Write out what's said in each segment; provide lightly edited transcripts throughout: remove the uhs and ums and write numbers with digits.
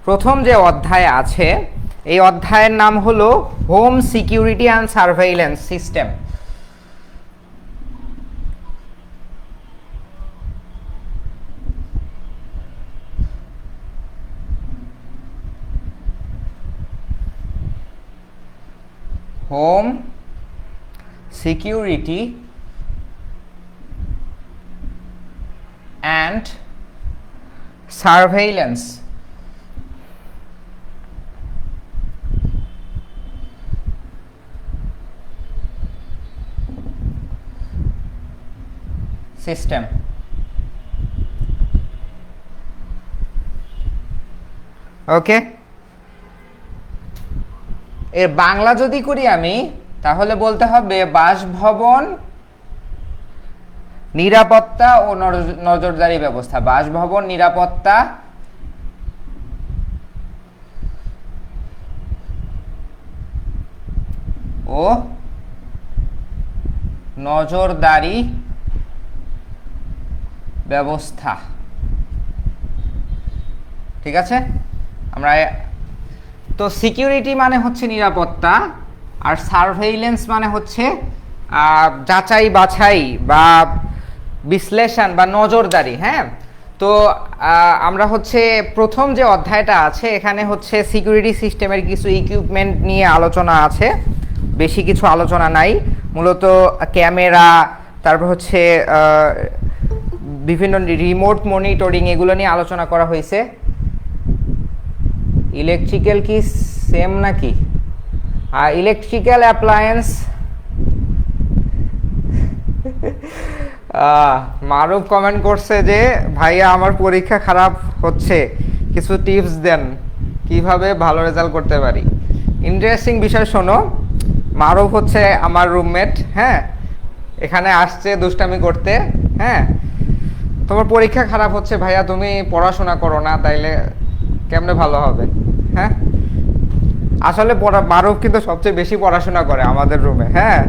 প্রথম যে অধ্যায় আছে এই অধ্যায়ের নাম হলো home security and surveillance system. Home security and surveillance system. Okay, এর বাংলা যদি করি আমি তাহলে বলতে হবে বাসভবন নিরাপত্তা ও নজরদারি ব্যবস্থা। বাসভবন নিরাপত্তা ও নজরদারি ব্যবস্থা। ঠিক আছে, আমরা তো সিকিউরিটি মানে হচ্ছে নিরাপত্তা, আর সার্ভেইলেন্স মানে হচ্ছে যাচাই বাছাই বা বিশ্লেষণ বা নজরদারি। হ্যাঁ, তো আমরা হচ্ছে প্রথম যে অধ্যায়টা আছে এখানে হচ্ছে সিকিউরিটি সিস্টেমের কিছু ইকুইপমেন্ট নিয়ে আলোচনা আছে, বেশি কিছু আলোচনা নাই। মূলত ক্যামেরা, তারপর হচ্ছে বিভিন্ন রিমোট মনিটরিং, এগুলো নিয়ে আলোচনা করা হয়েছে। ইলেকট্রিক্যাল কি সেম নাকি? Electrical appliance. মারুফ কমেন্ট করছে যে ভাইয়া আমার পরীক্ষা খারাপ হচ্ছে, কিছু টিপস দেন কিভাবে ভালো রেজাল্ট করতে পারি। ইন্টারেস্টিং বিষয় শোনো, মারুফ হচ্ছে আমার রুমমেট। হ্যাঁ, এখানে আসছে দুষ্টামি করতে। হ্যাঁ, তোমার পরীক্ষা খারাপ হচ্ছে ভাইয়া, তুমি পড়াশোনা করো না, তাইলে কেমনে ভালো হবে? হ্যাঁ, আসলে মারুফ কিন্তু সবচেয়ে বেশি পড়াশোনা করে আমাদের রুমে। হ্যাঁ,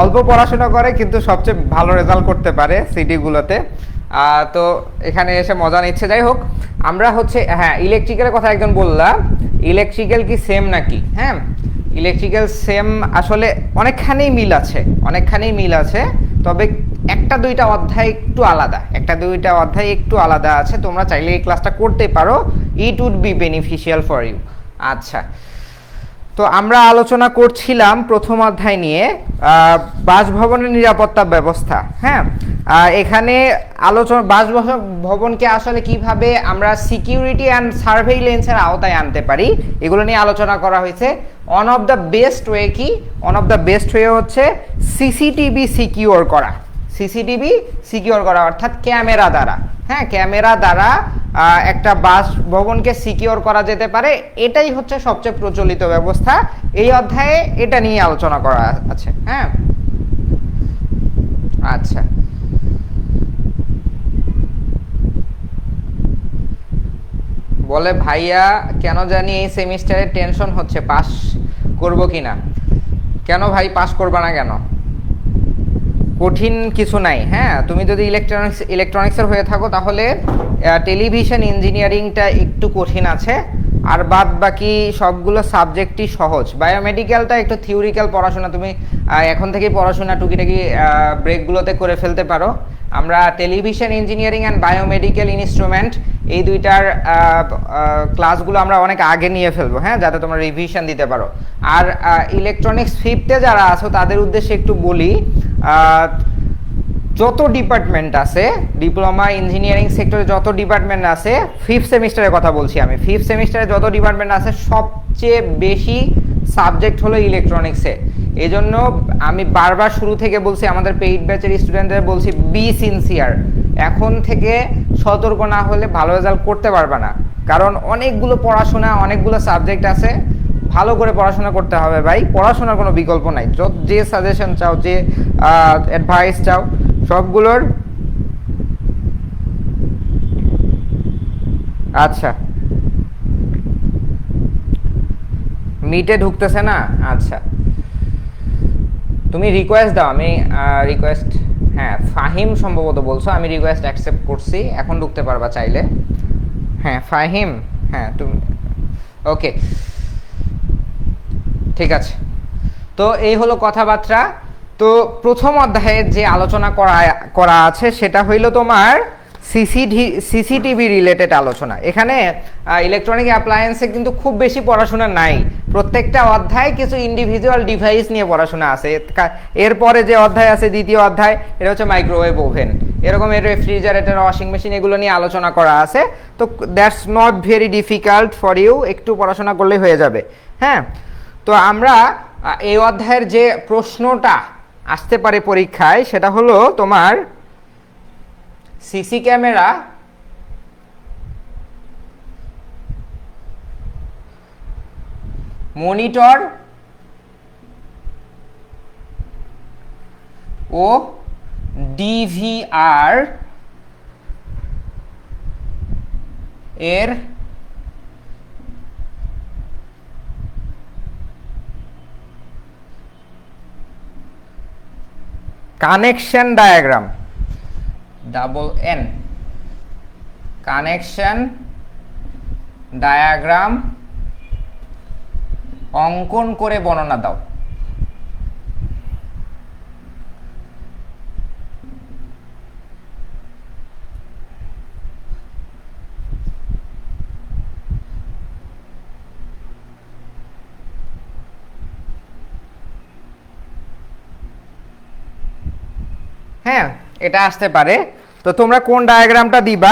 অল্প পড়াশোনা করে কিন্তু সবচেয়ে ভালো রেজাল্ট করতে পারে সিটিগুলোতে। তো এখানে এসে মজা নিচ্ছে। যাই হোক, আমরা হচ্ছে হ্যাঁ ইলেকট্রিক্যালের কথা একজন বললাম, ইলেকট্রিক্যাল কি সেম নাকি? হ্যাঁ, ইলেকট্রিক্যাল সেম, আসলে অনেকখানেই মিল আছে, অনেকখানেই মিল আছে, তবে একটা দুইটা অধ্যায় একটু আলাদা, একটা দুইটা অধ্যায় একটু আলাদা আছে। তোমরা চাইলে এই ক্লাসটা করতে পারো, it would be beneficial for you. আচ্ছা, তো আমরা আলোচনা করছিলাম প্রথম অধ্যায় নিয়ে বাসভবনের নিরাপত্তা ব্যবস্থা। হ্যাঁ, এখানে আলোচনা বাসভবনকে আসলে কিভাবে আমরা সিকিউরিটি অ্যান্ড সার্ভেইলেন্সের আওতায় আনতে পারি এগুলো নিয়ে আলোচনা করা হয়েছে। One of the best way কি? One of the best way হচ্ছে সিসিটিভি সিকিউর করা। সিসিটিভি সিকিউর করা অর্থাৎ ক্যামেরা দ্বারা। হ্যাঁ, ক্যামেরা দ্বারা একটা বাসভবনকে সিকিউর করা যেতে পারে, এটাই হচ্ছে সবচেয়ে প্রচলিত ব্যবস্থা। এই অধ্যায়ে এটা নিয়ে আলোচনা করা আছে। হ্যাঁ, আচ্ছা, বলে ভাইয়া কেন জানি এই সেমিস্টারে টেনশন হচ্ছে, পাস করব কিনা। কেন ভাই পাস করবা না কেন? কঠিন কিছু নাই। হ্যাঁ, তুমি যদি ইলেকট্রনিক্সের হয়ে থাকো তাহলে টেলিভিশন ইঞ্জিনিয়ারিংটা একটু কঠিন আছে, আর বাদ বাকি সবগুলো সাবজেক্টই সহজ। বায়োমেডিক্যালটা একটু থিওরিক্যাল পড়াশোনা, তুমি এখন থেকেই পড়াশোনা টুকিটাকি ব্রেকগুলোতে করে ফেলতে পারো। আমরা television engineering and biomedical instrument এই দুইটার ক্লাসগুলো আমরা অনেক আগে নিয়ে ফেলবো। হ্যাঁ, যাতে তোমরা রিভিশন দিতে পারো। আর ইলেকট্রনিক্স ফিফথে যারা আছো তাদের উদ্দেশ্যে একটু বলি, যত ডিপার্টমেন্ট আছে ডিপ্লোমা ইঞ্জিনিয়ারিং সেক্টরে, যত ডিপার্টমেন্ট আছে, ফিফথ সেমিস্টারের কথা বলছি আমি, ফিফথ সেমিস্টারে যত ডিপার্টমেন্ট আছে সবচেয়ে বেশি সাবজেক্ট হলো ইলেকট্রনিক্সে। এই জন্য আমি বারবার শুরু থেকে বলছি, আমাদের পেইড ব্যাচের স্টুডেন্টদের বলছি, বি সিনসিয়ার। এখন থেকে সতর্ক না হলে ভালো রেজাল্ট করতে পারবে না, কারণ অনেকগুলো পড়াশোনা, অনেকগুলো সাবজেক্ট আছে, ভালো করে পড়াশোনা করতে হবে ভাই। পড়াশোনার কোনো বিকল্প নাই। যে সাজেশন চাও, যে অ্যাডভাইস চাও, সবগুলোর। আচ্ছা, মিটে ঢুকতেছে না? আচ্ছা, তুমি রিকোয়েস্ট দাও, আমি রিকোয়েস্ট, হ্যাঁ ফাহিম সম্ভবত বলছো, আমি রিকোয়েস্ট অ্যাকসেপ্ট করছি, এখন ঢুকতে পারবা চাইলে। হ্যাঁ ফাহিম, হ্যাঁ তুমি ওকে, ঠিক আছে। তো এই হলো কথাবার্তা। তো প্রথম অধ্যায়ে যে আলোচনা করা আছে সেটা হইল তোমার সিসিটিভি রিলেটেড আলোচনা। এখানে ইলেকট্রনিক অ্যাপ্লায়েন্সে কিন্তু খুব বেশি পড়াশোনা নাই, প্রত্যেকটা অধ্যায় কিছু ইন্ডিভিজুয়াল ডিভাইস নিয়ে পড়াশোনা আছে। এরপরে যে অধ্যায় আছে দ্বিতীয় অধ্যায়, এটা হচ্ছে মাইক্রোওয়েভ ওভেন, এরকম এর রেফ্রিজারেটর, ওয়াশিং মেশিন, এগুলো নিয়ে আলোচনা করা আছে। তো that's not very difficult for you, একটু পড়াশোনা করলেই হয়ে যাবে। হ্যাঁ, তো আমরা এই অধ্যায়ের যে প্রশ্নটা আসতে পারে পরীক্ষায় সেটা হলো তোমার সিসি ক্যামেরা মনিটর ও ডিভিআর এর connection diagram, NN connection diagram অঙ্কন করে বর্ণনা দাও। হ্যাঁ, এটা আসতে পারে। তো তোমরা কোন ডায়াগ্রামটা দিবা,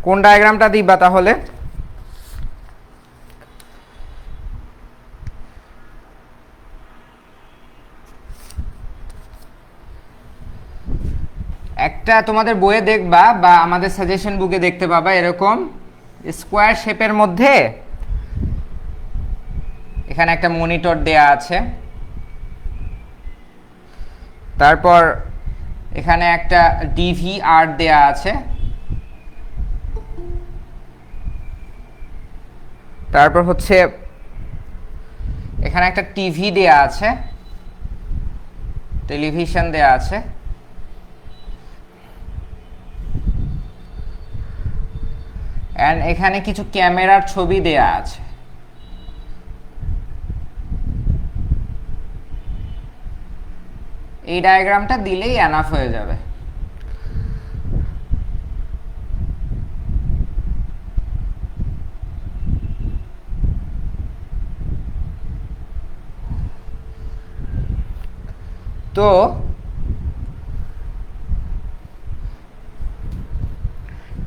কোন ডায়াগ্রামটা দিবা তাহলে? একটা তোমাদের বইয়ে দেখবা বা আমাদের সাজেশন বুকে দেখতে পাবা, এরকম স্কোয়ার শেপের মধ্যে এখানে একটা মনিটর দেয়া আছে, তারপর এখানে একটা ডিভিআর দেয়া আছে, তারপর হচ্ছে এখানে একটা টিভি দেয়া আছে, টেলিভিশন দেয়া আছে, এন্ড এখানে কিছু ক্যামেরার ছবি দেয়া আছে। এই ডায়াগ্রামটা দিলেই এনাফ হয়ে যাবে। তো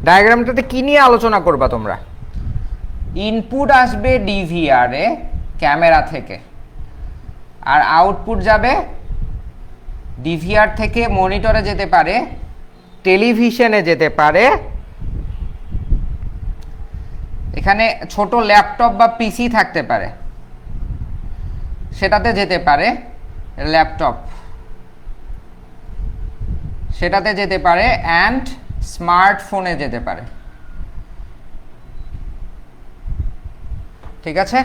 ডায়াগ্রামটাতে কি নিয়ে আলোচনা করবা তোমরা? ইনপুট আসবে ডিভিআর এ ক্যামেরা থেকে, আর আউটপুট যাবে ডিভিআর থেকে মনিটরে যেতে পারে, টেলিভিশনে যেতে পারে, এখানে ছোট ল্যাপটপ বা পিসি থাকতে পারে সেটাতে যেতে পারে, ল্যাপটপ সেটাতে যেতে পারে, অ্যান্ড স্মার্টফোনে যেতে পারে। ঠিক আছে?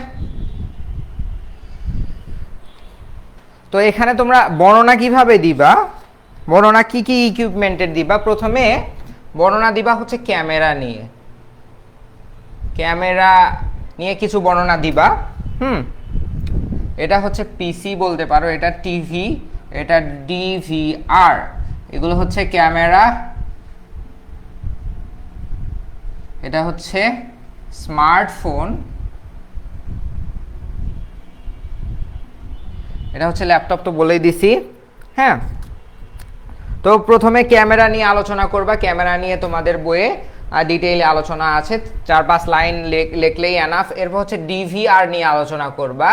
তো এখানে তোমরা বর্ণনা কিভাবে দিবা, বর্ণনা কি কি ইকুইপমেন্টের দিবা? প্রথমে বর্ণনা দিবা হচ্ছে ক্যামেরা নিয়ে, ক্যামেরা নিয়ে কিছু বর্ণনা দিবা। এটা হচ্ছে পিসি বলতে পারো, এটা টিভি, এটা ডিভিআর, এগুলো হচ্ছে ক্যামেরা, এটা হচ্ছে স্মার্টফোন, এটা হচ্ছে ল্যাপটপ, তো বলেই দিছি। হ্যাঁ, তো প্রথমে ক্যামেরা নিয়ে আলোচনা করবা। ক্যামেরা নিয়ে তোমাদের বইয়ে ডিটেইলে আলোচনা আছে, 4-5 লাইন লিখলেই এনাফ। এরপর হচ্ছে ডিভিআর নিয়ে আলোচনা করবা।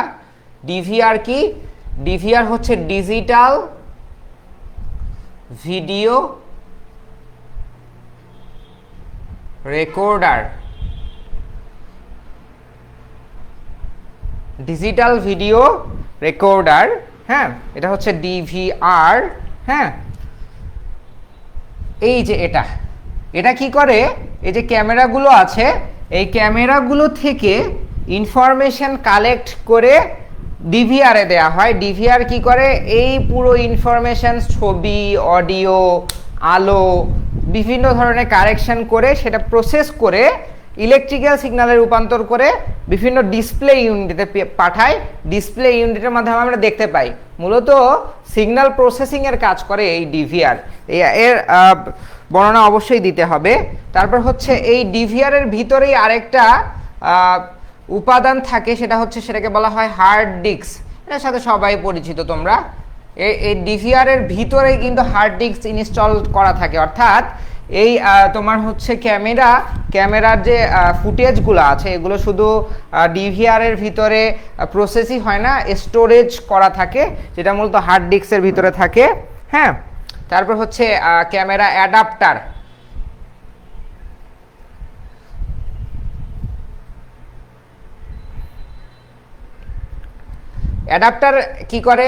ডিভিআর কি? ডিভিআর হচ্ছে digital video recorder, digital video recorder. হ্যাঁ, এটা হচ্ছে ডিভিআর। হ্যাঁ, এই যে এটা এটা কি করে, এই যে ক্যামেরাগুলো আছে, এই ক্যামেরাগুলো থেকে ইনফরমেশন কালেক্ট করে ডিভিআরে দেয়া হয়। ডিভিআর কি করে, এই পুরো ইনফরমেশন, ছবি, অডিও, আলো, বিভিন্ন ধরনের কারেকশন করে সেটা প্রসেস করে ইলেকট্রিক্যাল সিগন্যালে রূপান্তর করে বিভিন্ন ডিসপ্লে ইউনিটে পাঠায়। ডিসপ্লে ইউনিটের মাধ্যমে আমরা দেখতে পাই। মূলত সিগন্যাল প্রসেসিং এর কাজ করে এই ডিভিআর। এর বর্ণনা অবশ্যই দিতে হবে। তারপর হচ্ছে এই ডিভিআর এর ভিতরেই আরেকটা উপাদান থাকে, সেটাকে বলা হয় হার্ড ডিস্ক। এটার সাথে সবাই পরিচিত তোমরা। এই ডিভিআর এর ভিতরেই কিন্তু হার্ড ডিস্ক ইনস্টল করা থাকে, অর্থাৎ এই তোমার হচ্ছে ক্যামেরার যে ফুটেজগুলো আছে এগুলো শুধু ডিভিআর এর ভিতরে প্রসেসই হয় না, স্টোরেজ করা থাকে, যেটা মূলত হার্ড ডিস্কের ভিতরে থাকে। হ্যাঁ, তারপর হচ্ছে ক্যামেরা অ্যাডাপ্টার। অ্যাডাপ্টার কি করে?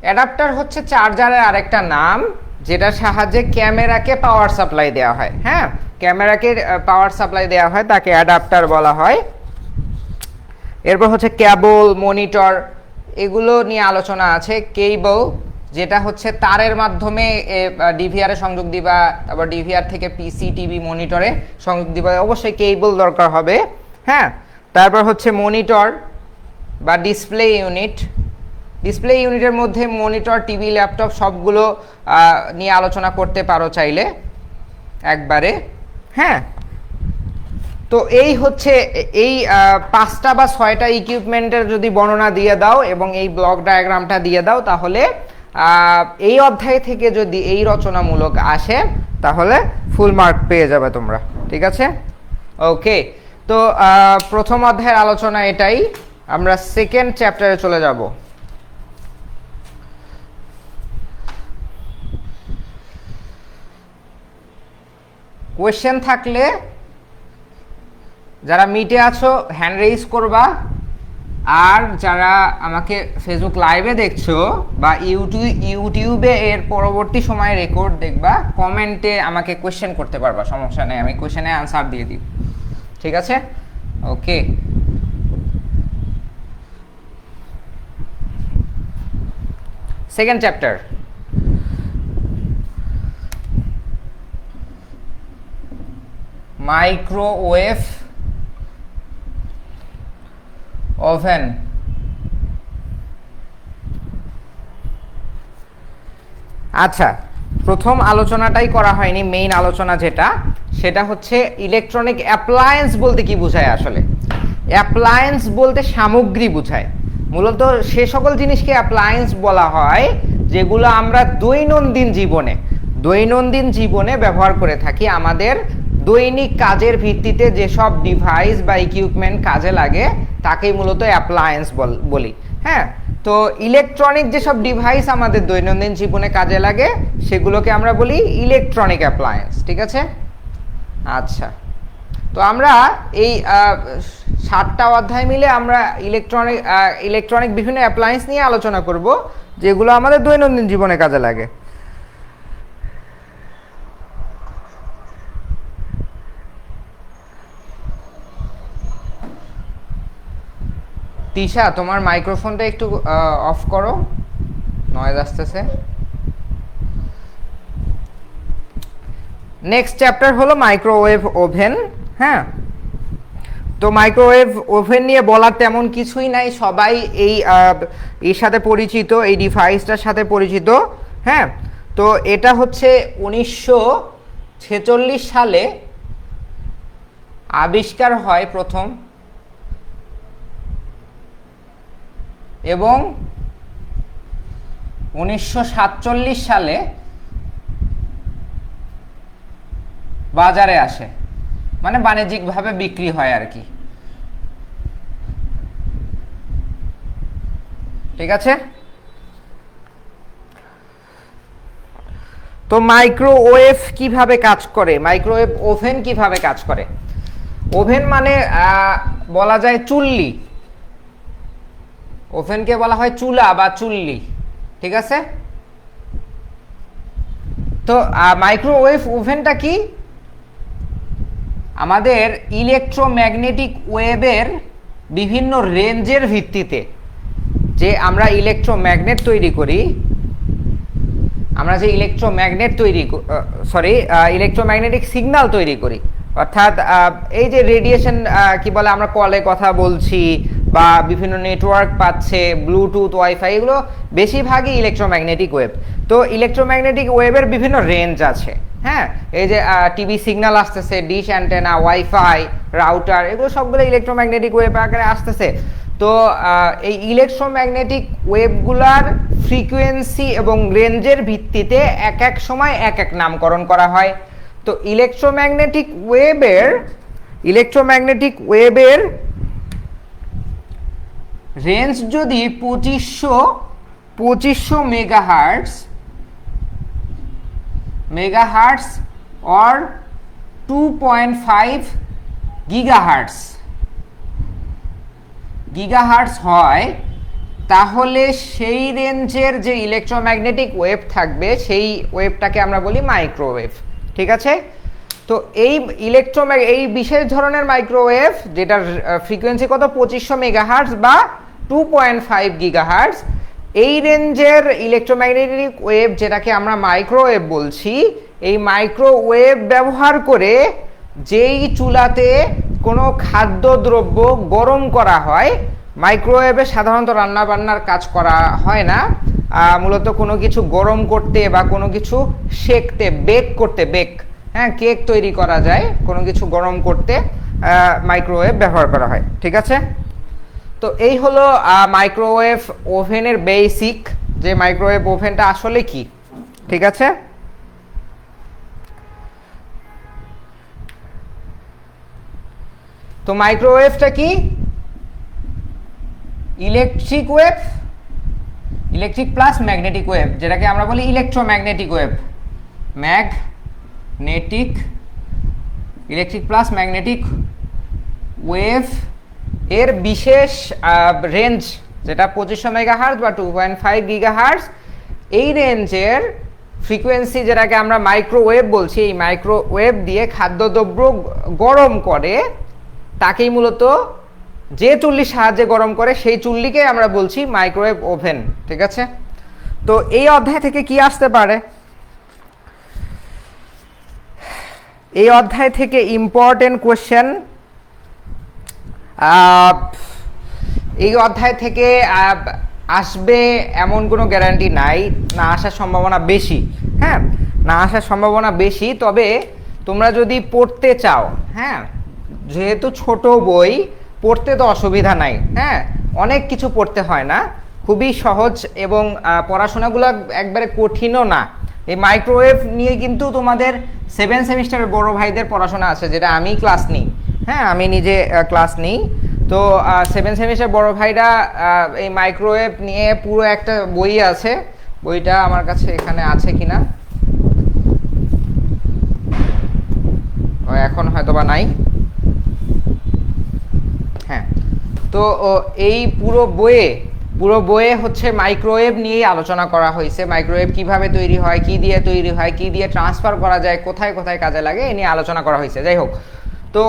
অ্যাডাপ্টার হচ্ছে চার্জারের আরেকটা নাম, যেটার সাহায্যে ক্যামেরাকে পাওয়ার সাপ্লাই দেওয়া হয়। হ্যাঁ, ক্যামেরাকে পাওয়ার সাপ্লাই দেওয়া হয়, তাকে অ্যাডাপ্টার বলা হয়। এরপর হচ্ছে কেবল, মনিটর, এগুলো নিয়ে আলোচনা আছে। কেবল, যেটা হচ্ছে তারের মাধ্যমে ডিভিআর এ সংযোগ দিবা, তারপর ডিভিআর থেকে পিসি, টিভি, মনিটরে সংযোগ দিবা, অবশ্যই কেবল দরকার হবে। হ্যাঁ, তারপর হচ্ছে মনিটর বা ডিসপ্লে ইউনিট। ডিসপ্লে ইউনিটের মধ্যে মনিটর, টিভি, ল্যাপটপ সবগুলো নিয়ে আলোচনা করতে পারো চাইলে একবারে। হ্যাঁ, তো এই হচ্ছে এই 5টা বা 6টা ইকুইপমেন্টের যদি বর্ণনা দিয়ে দাও এবং এই ব্লক ডায়াগ্রামটা দিয়ে দাও, তাহলে এই অধ্যায় থেকে যদি এই রচনামূলক আসে তাহলে ফুল মার্ক পেয়ে যাবে তোমরা। ঠিক আছে, ওকে। তো প্রথম অধ্যায়ের আলোচনা এটাই। আমরা সেকেন্ড চ্যাপ্টারে চলে যাব। কোয়েশ্চেন থাকলে যারা মিটে আছো হ্যান্ড রেইজ করবা, আর যারা আমাকে ফেসবুক লাইভে দেখছো বা ইউটিউবে এর পরবর্তী সময়ে রেকর্ড দেখবা, কমেন্টে আমাকে কোয়েশ্চেন করতে পারবা, সমস্যা নেই, আমি কোয়েশ্চেনে আনসার দিয়ে দিই। ঠিক আছে, okay. Second chapter, microwave oven. আচ্ছা, প্রথম আলোচনাটাই করা হয়নি, মেইন আলোচনা যেটা, সেটা হচ্ছে ইলেকট্রনিক অ্যাপ্লায়েন্স বলতে কি বোঝায়। আসলে অ্যাপ্লায়েন্স বলতে সামগ্রী বোঝায়। মূলত সে সকল জিনিসকে অ্যাপ্লায়েন্স বলা হয় যেগুলো আমরা দৈনন্দিন জীবনে ব্যবহার করে থাকি। আমাদের দৈনিক কাজের ভিত্তিতে যেসব ডিভাইস বা ইকুইপমেন্ট কাজে লাগে তাকেই মূলত অ্যাপ্লায়েন্স বলি। হ্যাঁ, তো ইলেকট্রনিক যেসব ডিভাইস আমাদের দৈনন্দিন জীবনে কাজে লাগে সেগুলোকে আমরা বলি ইলেকট্রনিক অ্যাপ্লায়েন্স। ঠিক আছে, আচ্ছা। তো আমরা এই 7টা অধ্যায় মিলে আমরা ইলেকট্রনিক বিভিন্ন অ্যাপ্লায়েন্স নিয়ে আলোচনা করব, যেগুলো আমাদের দৈনন্দিন জীবনে কাজে লাগে। তিশা, তোমার মাইক্রোফোনটা একটু অফ করো, নয়েজ আসতেছে। নেক্সট চ্যাপ্টার হলো মাইক্রোওয়েভ ওভেন। হ্যাঁ, তো মাইক্রোওয়েভ ওভেন নিয়ে বলার তেমন কিছুই নাই, সবাই এর সাথে পরিচিত, এই ডিভাইসটার সাথে পরিচিত। হ্যাঁ, তো এটা হচ্ছে 1946 সালে আবিষ্কার হয় প্রথম, এবং 1947 সালে বাজারে আসে, মানে বাণিজ্যিকভাবে বিক্রি হয় আর কি। ঠিক আছে, তো মাইক্রোওয়েভ কিভাবে কাজ করে, মাইক্রোওয়েভ ওভেন কিভাবে কাজ করে। ওভেন মানে বলা যায় চুল্লি, ওভেনকে বলা হয় চুলা বা চুল্লি। ঠিক আছে, তো মাইক্রোওয়েভ ওভেনটা কি? আমাদের ইলেকট্রোম্যাগনেটিক ওয়েভের বিভিন্ন রেঞ্জের ভিত্তিতে যে আমরা ইলেকট্রোম্যাগনেট তৈরি করি, ইলেকট্রোম্যাগনেটিক সিগন্যাল তৈরি করি, অর্থাৎ এই যে রেডিয়েশন কি বলে, আমরা কলে কথা বলছি বা বিভিন্ন নেটওয়ার্ক পাচ্ছে, ব্লুটুথ, ওয়াইফাই, এগুলো বেশিরভাগই ইলেকট্রোম্যাগনেটিক ওয়েভ। তো ইলেকট্রোম্যাগনেটিক ওয়েভের বিভিন্ন রেঞ্জ আছে। হ্যাঁ, এই যে টিভি সিগন্যাল আসতেছে, ডিশ অ্যান্টেনা, ওয়াইফাই, রাউটার, এগুলো সবগুলো ইলেকট্রোম্যাগনেটিক ওয়েভ আকারে আসতেছে। তো এই ইলেকট্রোম্যাগনেটিক ওয়েভগুলার ফ্রিকোয়েন্সি এবং রেঞ্জের ভিত্তিতে এক এক সময় এক এক নামকরণ করা হয়। তো ইলেকট্রোম্যাগনেটিক ওয়েভের রেঞ্জ যদি 2500 মেগাহার্টজ অর 2.5 গিগাহার্টজ হয়, তাহলে সেই রেঞ্জের যে ইলেকট্রোম্যাগনেটিক ওয়েভ থাকবে সেই ওয়েভটাকে আমরা বলি মাইক্রোওয়েভ। ঠিক আছে? তো এই বিশেষ ধরনের মাইক্রোওয়েভ যেটার ফ্রিকোয়েন্সি কত, 2500 মেগাহার্টজ বা 2.5 গিগাহার্টজ, এই রেঞ্জের ইলেকট্রোম্যাগনেটিক ওয়েভ যেটাকে আমরা মাইক্রোওয়েভ বলছি, এই মাইক্রোওয়েভ ব্যবহার করে যেই চুলাতে কোনো খাদ্যদ্রব্য গরম করা হয়, মাইক্রোওয়েভে সাধারণত রান্নাবান্নার কাজ করা হয় না, মূলত কোনো কিছু গরম করতে বা কোনো কিছু সেকতে, বেক, হ্যাঁ, কেক তৈরি করা যায়, কোনো কিছু গরম করতে মাইক্রোওয়েভ ব্যবহার করা হয়। ঠিক আছে? তো এই হলো মাইক্রোওয়েভ ওভেনের বেসিক, যে মাইক্রোওয়েভ ওভেনটা আসলে কি। ঠিক আছে? তো মাইক্রোওয়েভটা কি? ইলেকট্রিক প্লাস ম্যাগনেটিক ওয়েভ, যেটাকে আমরা বলি electromagnetic wave. Electric plus magnetic wave এর বিশেষ রেঞ্জ, যেটা 2500 মেগাহার্টজ বা 2.5 গিগাহার্টজ, এই রেঞ্জের ফ্রিকোয়েন্সি যেটাকে আমরা মাইক্রোওয়েভ বলছি, এই মাইক্রোওয়েভ দিয়ে খাদ্যদ্রব্য গরম করে, তাকেই মূলত যে চুল্লির সাহায্যে গরম করে সেই চুল্লিকে আমরা বলছি মাইক্রোওয়েভ ওভেন। ঠিক আছে? তো এই অধ্যায় থেকে কি আসতে পারে? এই অধ্যায় থেকে ইম্পর্টেন্ট কোয়েশ্চেন, এই অধ্যায় থেকে আসবে এমন কোনো গ্যারান্টি নাই, না আসার সম্ভাবনা বেশি। হ্যাঁ, না আসার সম্ভাবনা বেশি, তবে তোমরা যদি পড়তে চাও, হ্যাঁ, যেহেতু ছোট বই, পড়তে তো অসুবিধা নাই। হ্যাঁ, অনেক কিছু পড়তে হয় না, খুবই সহজ, এবং পড়াশোনাগুলো একবারে কঠিনও না। এই মাইক্রোওয়েভ নিয়ে কিন্তু তোমাদের 7 সেমিস্টারের বড় ভাইদের পড়াশোনা আছে, যেটা আমি ক্লাস নিই। হ্যাঁ, আমি নিজে ক্লাস নিই। তো 7 সেমিস্টার বড় ভাইরা এই মাইক্রোওয়েভ নিয়ে পুরো একটা বই আছে, বইটা আমার কাছে এখানে আছে কিনা, এখন হয়তো বা নাই। হ্যাঁ, তো এই পুরো বইয়ে হচ্ছে মাইক্রোওয়েভ নিয়েই আলোচনা করা হয়েছে। মাইক্রোওয়েভ কিভাবে তৈরি হয়, কি দিয়ে তৈরি হয়, কি দিয়ে ট্রান্সফার করা যায়, কোথায় কোথায় কাজে লাগে, এ নিয়ে আলোচনা করা হয়েছে। যাই হোক, তো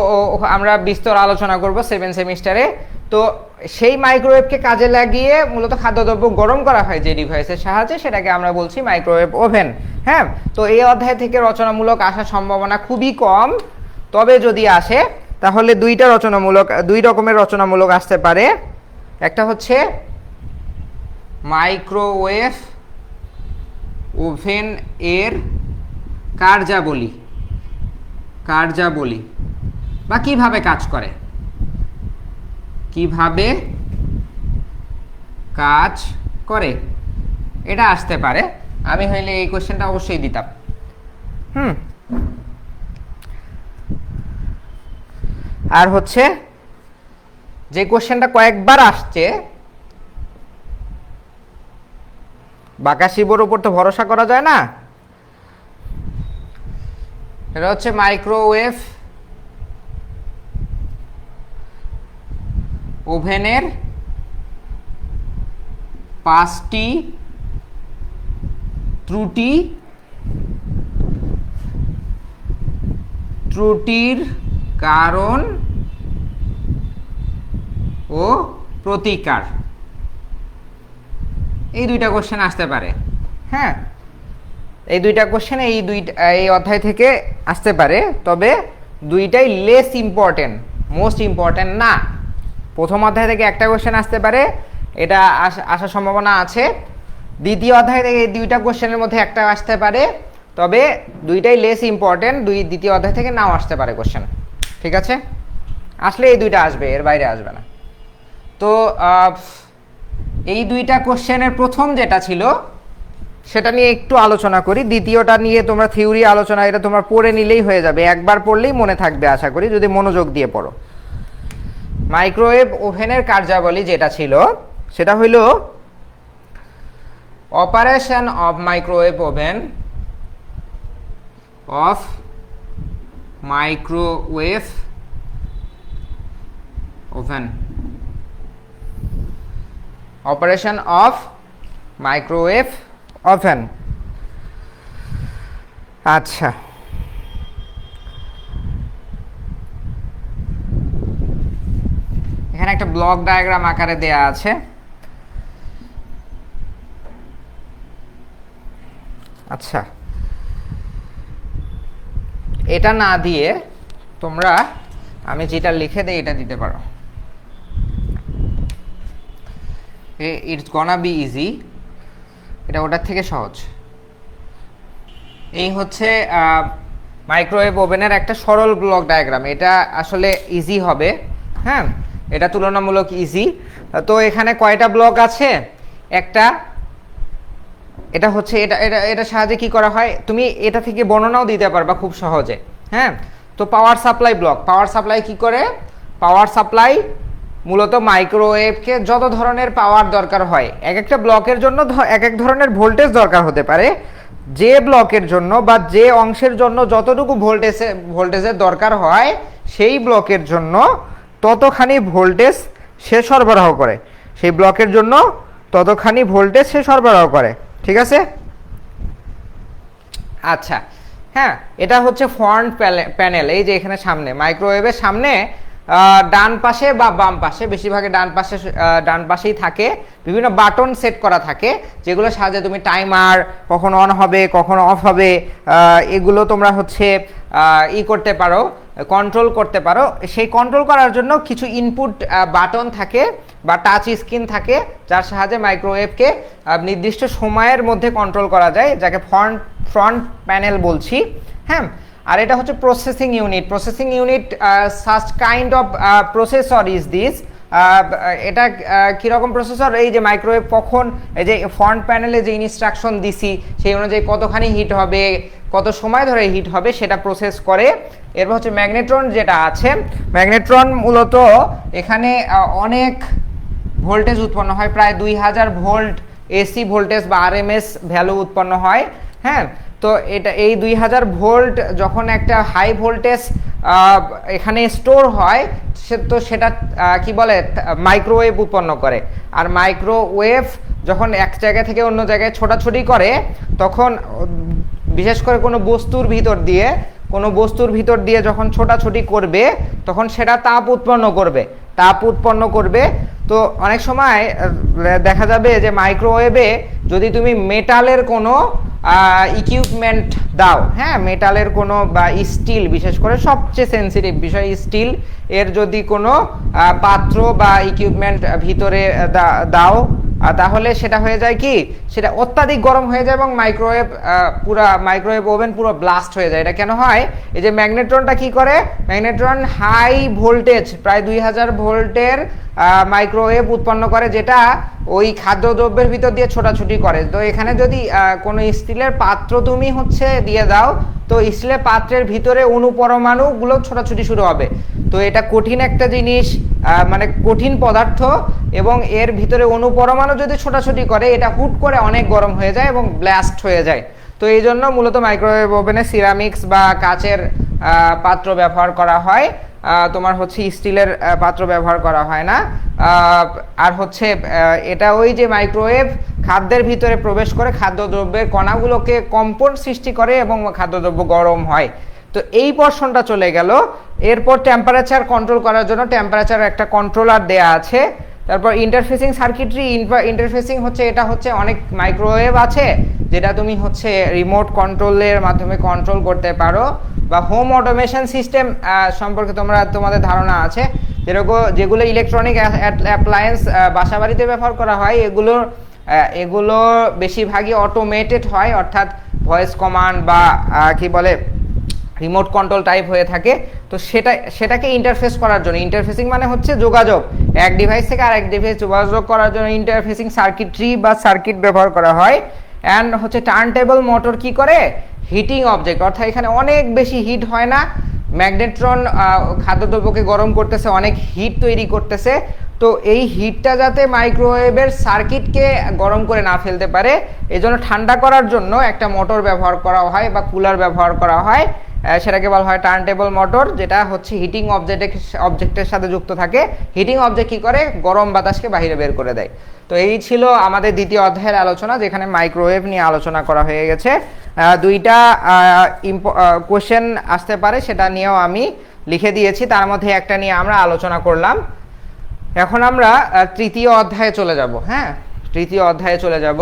আমরা বিস্তর আলোচনা করব 7 সেমিস্টারে। তো সেই মাইক্রোওয়েভকে কাজে লাগিয়ে মূলত খাদ্যদ্রব্য গরম করা হয় যে ডিভাইসের সাহায্যে, সেটাকে আমরা বলছি মাইক্রোওয়েভ ওভেন। হ্যাঁ, তো এই অধ্যায় থেকে রচনামূলক আসার সম্ভাবনা খুবই কম, তবে যদি আসে তাহলে দুই রকমের রচনামূলক আসতে পারে। একটা হচ্ছে মাইক্রোওয়েভ ওভেন এর কার্যাবলী বা কিভাবে কাজ করে, এটা আসতে পারে। আমি হইলে এই কোশ্চেনটা অবশ্যই দিতাম। আর হচ্ছে যে কোশ্চেনটা কয়েকবার আসছে, বাঁকা শিবর উপর তো ভরসা করা যায় না, এটা হচ্ছে মাইক্রোওয়েভ ওভেনের 5টি ত্রুটির কারণ ও প্রতিকার, এই দুইটা কোশ্চেন আসতে পারে। হ্যাঁ, এই দুইটা কোশ্চেন এই অধ্যায় থেকে আসতে পারে, তবে দুইটাই লেস ইম্পর্টেন্ট, মোস্ট ইম্পর্টেন্ট না। প্রথম অধ্যায় থেকে একটা কোশ্চেন আসতে পারে, এটা আসার সম্ভাবনা আছে। দ্বিতীয় অধ্যায় থেকে এই দুইটা কোশ্চেনের মধ্যে একটা আসতে পারে, তবে দুইটাই লেস ইম্পর্টেন্ট, দ্বিতীয় অধ্যায় থেকে নাও আসতে পারে কোশ্চেন। ঠিক আছে, আসলে এই দুইটা আসবে, এর বাইরে আসবে না। তো এই দুইটা কোশ্চেনের প্রথম যেটা ছিল সেটা নিয়ে একটু আলোচনা করি, দ্বিতীয়টা নিয়ে তোমরা থিওরি আলোচনা, এটা তোমরা পড়ে নিলেই হয়ে যাবে, একবার পড়লেই মনে থাকবে আশা করি, যদি মনোযোগ দিয়ে পড়ো। মাইক্রোওয়েভ ওভেনের কার্যাবলী যেটা ছিল সেটা হইল operation of microwave oven, of microwave oven, operation of microwave oven. আচ্ছা, এখানে একটা ব্লক ডায়াগ্রাম আকারে দেয়া আছে। আচ্ছা, এটা না দিয়ে তোমরা আমি যেটা লিখে দেই এটা দিতে পারো। ইটস গনা বি ইজি, এটা ওটার থেকে সহজ। এই হচ্ছে মাইক্রোওয়েভ ওভেনের একটা সরল ব্লক ডায়াগ্রাম, এটা আসলে ইজি হবে। হ্যাঁ, এটা তুলনামূলক ইজি। তো এখানে কয়টা ব্লক আছে? একটা, এটা হচ্ছে এটা এটা এটা সাহায্যে কি করা হয়, তুমি এটা থেকে বর্ণনাও দিতে পারবা খুব সহজে। হ্যাঁ, তো power supply block, power supply কি করে? পাওয়ার সাপ্লাই মূলত মাইক্রোওয়েভকে যত ধরনের পাওয়ার দরকার হয়, এক একটা ব্লকের জন্য এক এক ধরনের ভোল্টেজ দরকার হতে পারে। যে ব্লকের জন্য বা যে অংশের জন্য যতটুকু ভোল্টেজের দরকার হয়, সেই ব্লকের জন্য ততখানি ভোল্টেজ সে সরবরাহ করে, সেই ব্লকের জন্য ততখানি ভোল্টেজ সে সরবরাহ করে। ঠিক আছে? আচ্ছা, হ্যাঁ, এটা হচ্ছে ফ্রন্ট প্যানেল। এই যে এখানে সামনে মাইক্রোওয়েভের সামনে ডান পাশে বা বাম পাশে, বেশিরভাগে ডান পাশেই থাকে বিভিন্ন বাটন সেট করা থাকে, যেগুলো সাহায্যে তুমি টাইমার কখন অন হবে কখন অফ হবে এগুলো তোমরা হচ্ছে করতে পারো, কন্ট্রোল করতে পারো। সেই কন্ট্রোল করার জন্য কিছু ইনপুট বাটন থাকে বা টাচ স্ক্রিন থাকে, যার সাহায্যে মাইক্রোওয়েভকে নির্দিষ্ট সময়ের মধ্যে কন্ট্রোল করা যায়, যাকে ফ্রন্ট প্যানেল বলছি। হ্যাঁ, আর এটা হচ্ছে processing unit. Processing unit such kind of processor is this. এটা কীরকম প্রসেসর? এই যে মাইক্রোওয়েভ কখন, এই যে ফ্রন্ট প্যানেলে যে ইনস্ট্রাকশন দিছি সেই অনুযায়ী কতখানি হিট হবে, কত সময় ধরে হিট হবে সেটা প্রসেস করে। এরপর হচ্ছে ম্যাগনেট্রন যেটা আছে, ম্যাগনেট্রন মূলত এখানে অনেক ভোল্টেজ উৎপন্ন হয়, প্রায় 2000 ভোল্ট এসি ভোল্টেজ বা আরএমএস ভ্যালু উৎপন্ন হয়। হ্যাঁ, তো এটা এই 2000 ভোল্ট যখন একটা হাই ভোল্টেজ এখানে স্টোর হয়, তো সেটা কি বলে মাইক্রোওয়েভ উৎপন্ন করে। আর মাইক্রোওয়েভ যখন এক জায়গা থেকে অন্য জায়গায় ছোটাছুটি করে, তখন বিশেষ করে কোনো বস্তুর ভিতর দিয়ে যখন ছোটাছুটি করবে, তখন সেটা তাপ উৎপন্ন করবে। তো অনেক সময় দেখা যাবে যে মাইক্রোওয়েভে যদি তুমি মেটালের কোনো ইকুইপমেন্ট দাও, হ্যাঁ, মেটালের কোনো বা স্টিল, বিশেষ করে সবচেয়ে সেন্সিটিভ বিষয় স্টিল, এর যদি কোনো পাত্র বা ইকুইপমেন্ট ভিতরে দাও, তাহলে সেটা হয়ে যায় কি, সেটা অত্যাধিক গরম হয়ে যায় এবং মাইক্রোওয়েভ ওভেন পুরো ব্লাস্ট হয়ে যায়। এটা কেন হয়? এই যে ম্যাগনেট্রনটা কি করে, ম্যাগনেট্রন হাই ভোল্টেজ প্রায় 2000 ভোল্টের মাইক্রোওয়েভ উৎপন্ন করে, যেটা ওই খাদ্যদ্রব্যের ভিতর দিয়ে ছোটাছুটি করে। তো এখানে যদি কোনো স্টিলের পাত্র তুমি হচ্ছে দিয়ে দাও, তো স্টিলের পাত্রের ভিতরে অণুপরমাণুগুলো ছোটাছুটি শুরু হবে। তো এটা কঠিন একটা জিনিস, মানে কঠিন পদার্থ, এবং এর ভিতরে অণুপরমাণু যদি ছোটাছুটি করে, এটা হুট করে অনেক গরম হয়ে যায় এবং ব্লাস্ট হয়ে যায়। তো এই জন্য মূলত মাইক্রোওয়েভ ওভেনে সিরামিক্স বা কাচের পাত্র ব্যবহার করা হয়, তোমার হচ্ছে স্টিলের পাত্র ব্যবহার করা হয় না। আর হচ্ছে এটা ওই যে মাইক্রোওয়েভ খাদ্যের ভিতরে প্রবেশ করে খাদ্যদ্রব্যের কণাগুলোকে কম্পন সৃষ্টি করে এবং খাদ্যদ্রব্য গরম হয়। তো এই পোর্শনটা চলে গেল। এরপর টেম্পারেচার কন্ট্রোল করার জন্য টেম্পারেচার একটা কন্ট্রোলার দেয়া আছে, তারপর ইন্টারফেসিং সার্কিটরি, ইন্টারফেসিং হচ্ছে এটা হচ্ছে অনেক মাইক্রোওয়েভ আছে যেটা তুমি হচ্ছে রিমোট কন্ট্রোলের মাধ্যমে কন্ট্রোল করতে পারো, বা হোম অটোমেশন সিস্টেম সম্পর্কে তোমাদের ধারণা আছে, যেগুলো ইলেকট্রনিক অ্যাপ্লায়েন্স বাসা বাড়িতে ব্যবহার করা হয়, এগুলো বেশিরভাগই অটোমেটেড হয়, অর্থাৎ ভয়েস কমান্ড বা কি বলে রিমোট কন্ট্রোল টাইপ হয়ে থাকে। তো সেটাকে ইন্টারফেস করার জন্য, ইন্টারফেসিং মানে হচ্ছে যোগাযোগ, এক ডিভাইস থেকে আরেক ডিভাইস যোগাযোগ করার জন্য ইন্টারফেসিং সার্কিটরি বা সার্কিট ব্যবহার করা হয়। অ্যান্ড হচ্ছে টার্ন টেবল মোটর কি করে, হিটিং অবজেক্ট, অর্থাৎ এখানে অনেক বেশি হিট হয় না, ম্যাগনেট্রন খাদ্যদ্রব্যকে গরম করতেছে, অনেক হিট তৈরি করতেছে, তো এই হিটটা যাতে মাইক্রোওয়েভের সার্কিটকে গরম করে না ফেলতে পারে, এই জন্য ঠান্ডা করার জন্য একটা মোটর ব্যবহার করা হয় বা কুলার ব্যবহার করা হয়, সেটাকে বলা হয় টার্ন টেবল মোটর, যেটা হচ্ছে হিটিং অবজেক্টের সাথে যুক্ত থাকে। হিটিং অবজেক্ট কি করে, গরম বাতাসকে বাইরে বের করে দেয়। তো এই ছিল আমাদের দ্বিতীয় অধ্যায়ের আলোচনা, যেখানে মাইক্রোওয়েভ নিয়ে আলোচনা করা হয়ে গেছে। দুইটা কোশ্চেন আসতে পারে, সেটা নিয়েও আমি লিখে দিয়েছি, তার মধ্যে একটা নিয়ে আমরা আলোচনা করলাম। এখন আমরা তৃতীয় অধ্যায়ে চলে যাব। হ্যাঁ, তৃতীয় অধ্যায়ে চলে যাব।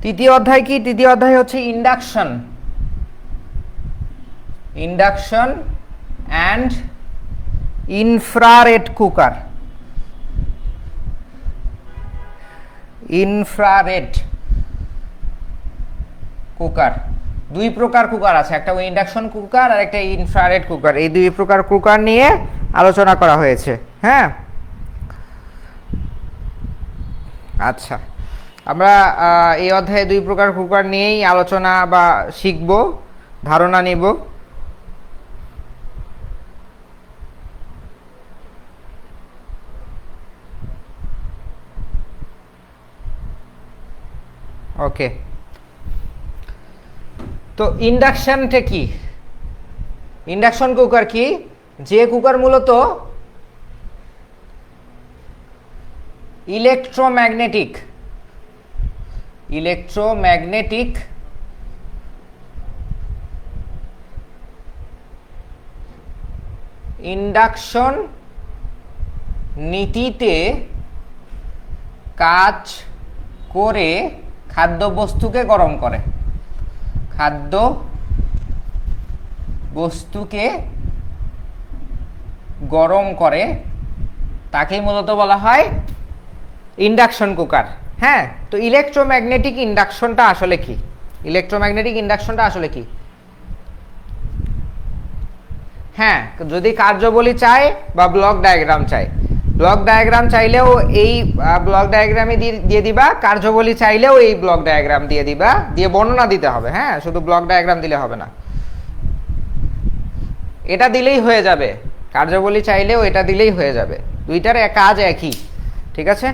তৃতীয় অধ্যায় কি? তৃতীয় অধ্যায় হচ্ছে induction and infrared cooker. Infrared cooker, দুই প্রকার কুকার আছে, একটা ইন্ডাকশন কুকার আর একটা ইনফ্রারেড কুকার। এই দুই প্রকার কুকার নিয়ে আলোচনা করা হয়েছে। হ্যাঁ, আচ্ছা, আমরা এই অধ্যায়ে দুই প্রকার কুকার নিয়েই আলোচনা বা শিখব, ধারণা নিব। ওকে, তো ইন্ডাকশনটা কি? ইন্ডাকশন কুকার কি? যে কুকার মূলত ইলেকট্রোম্যাগনেটিক ইন্ডাকশন নীতিতে কাজ করে খাদ্যবস্তুকে গরম করে, তাকেই মূলত বলা হয় ইন্ডাকশন কুকার। হ্যাঁ, তো ইলেকট্রোম্যাগনেটিক ইন্ডাকশনটা আসলে কি? হ্যাঁ, যদি কার্যবলী চাই বা ব্লক ডায়াগ্রাম চাই, ব্লক ডায়াগ্রাম চাইলেও এই ব্লক ডায়াগ্রামে দিয়ে দিবা, কার্যবলী চাইলেও এই ব্লক ডায়াগ্রাম দিয়ে দিবা, দিয়ে বর্ণনা দিতে হবে। হ্যাঁ, শুধু ব্লক ডায়াগ্রাম দিলে হবে না, এটা দিলেই হয়ে যাবে। কার্যবলী চাইলেও এটা দিলেই হয়ে যাবে, দুইটার কাজ একই। ঠিক আছে,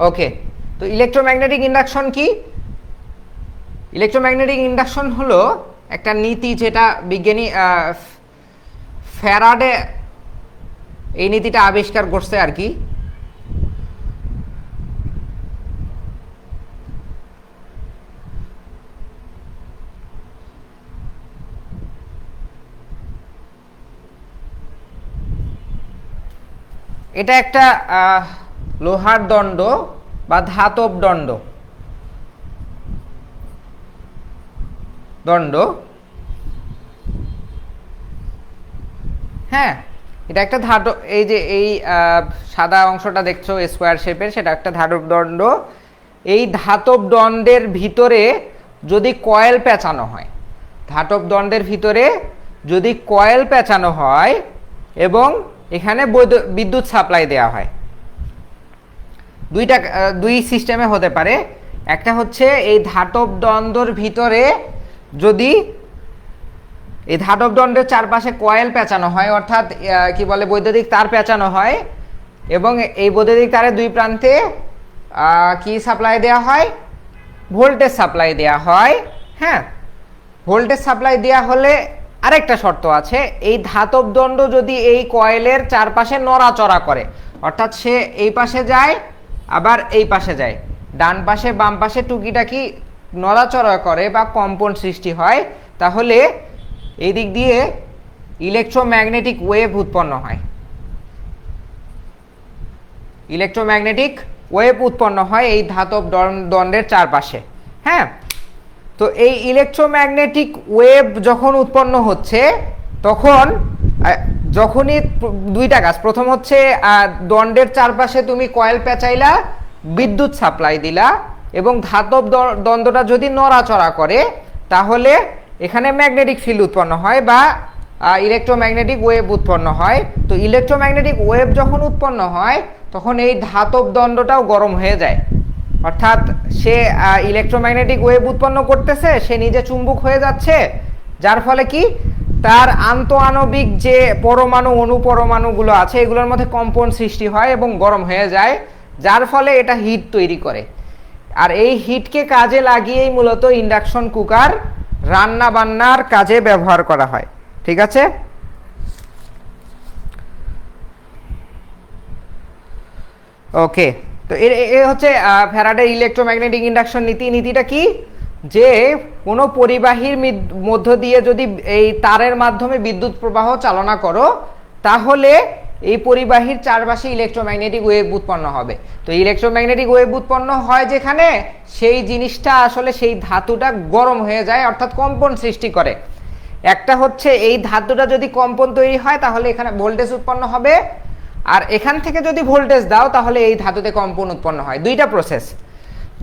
ওকে। তো ইলেকট্রোম্যাগনেটিক ইন্ডাকশন কি? ইলেকট্রোম্যাগনেটিক ইন্ডাকশন হলো একটা নীতি, যেটা বিজ্ঞানী ফ্যারাডে এই নীতিটা আবিষ্কার করছে আর কি। এটা একটা লোহার দণ্ড বা ধাতব দণ্ড, হ্যাঁ, এটা একটা ধাতব, এই যে এই সাদা অংশটা দেখছো স্কোয়ার শেপের, সেটা একটা ধাতব দণ্ড। এই ধাতব দণ্ডের ভিতরে যদি কয়েল পেঁচানো হয়, এবং এখানে বিদ্যুৎ সাপ্লাই দেওয়া হয়, দুই সিস্টেমে হতে পারে। একটা হচ্ছে এই ধাতব দ্বন্দ্বর ভিতরে যদি এই ধাতব দ্বন্দ্বের চারপাশে কয়েল পেঁচানো হয়, অর্থাৎ কি বলে বৈদ্যুতিক তার পেঁচানো হয়, এবং এই বৈদ্যুতিক তারের দুই প্রান্তে কি সাপ্লাই দেওয়া হয়, ভোল্টেজ সাপ্লাই দেওয়া হয়। হ্যাঁ, ভোল্টেজ সাপ্লাই দেওয়া হলে আরেকটা শর্ত আছে, এই ধাতব দণ্ড যদি এই কয়েলের চারপাশে নড়াচড়া করে, অর্থাৎ সে এই পাশে যায় আবার এই পাশে যায়, ডান পাশে বাম পাশে টুকিটাকি নড়াচড়া করে বা কম্পন সৃষ্টি হয়, তাহলে এই দিক দিয়ে ইলেকট্রোম্যাগনেটিক ওয়েভ উৎপন্ন হয়। ইলেকট্রোম্যাগনেটিক ওয়েভ উৎপন্ন হয় এই ধাতব দণ্ডের চারপাশে। হ্যাঁ, তো এই ইলেকট্রোম্যাগনেটিক ওয়েভ যখন উৎপন্ন হচ্ছে তখন যখনই দুইটা কাজ, প্রথম হচ্ছে দণ্ডের চারপাশে তুমি কয়েল পেঁচাইলা, বিদ্যুৎ সাপ্লাই দিলা, এবং ধাতব দণ্ডটা যদি নড়াচড়া করে তাহলে এখানে ম্যাগনেটিক ফিল্ড উৎপন্ন হয় বা ইলেকট্রোম্যাগনেটিক ওয়েভ উৎপন্ন হয়। তো ইলেকট্রোম্যাগনেটিক ওয়েভ যখন উৎপন্ন হয় তখন এই ধাতব দণ্ডটাও গরম হয়ে যায়, অর্থাৎ সে ইলেকট্রোম্যাগনেটিক ওয়েভ উৎপন্ন করতেছে, সে নিজে চুম্বক হয়ে যাচ্ছে, যার ফলে কি তার আন্তঃআণবিক যে পরমাণু অনুপরমাণুগুলো আছে এগুলোর মধ্যে কম্পন সৃষ্টি হয় এবং গরম হয়ে যায়, যার ফলে এটা হিট তৈরি করে। আর এই হিটকে কাজে লাগিয়েই মূলত ইন্ডাকশন কুকার রান্না বান্নার কাজে ব্যবহার করা হয়। ঠিক আছে, ওকে। তো এ হচ্ছে ফ্যারাডের ইলেকট্রোম্যাগনেটিক ইন্ডাকশন নীতি। নীতিটা কি, যে কোনো পরিবাহীর মধ্য দিয়ে যদি এই তারের মাধ্যমে বিদ্যুৎ প্রবাহ চালনা করো তাহলে এই পরিবাহীর চারপাশে ইলেকট্রোম্যাগনেটিক ওয়েভ উৎপন্ন হবে। তো ইলেকট্রোম্যাগনেটিক ওয়েভ উৎপন্ন হয় যেখানে, সেই জিনিসটা আসলে সেই ধাতুটা গরম হয়ে যায়, অর্থাৎ কম্পন সৃষ্টি করে। একটা হচ্ছে এই ধাতুটা যদি কম্পন তৈরি হয় তাহলে এখানে ভোল্টেজ উৎপন্ন হবে, আর এখান থেকে যদি ভোল্টেজ দাও তাহলে এই ধাতুতে কম্পন উৎপন্ন হয়। দুইটা প্রসেস।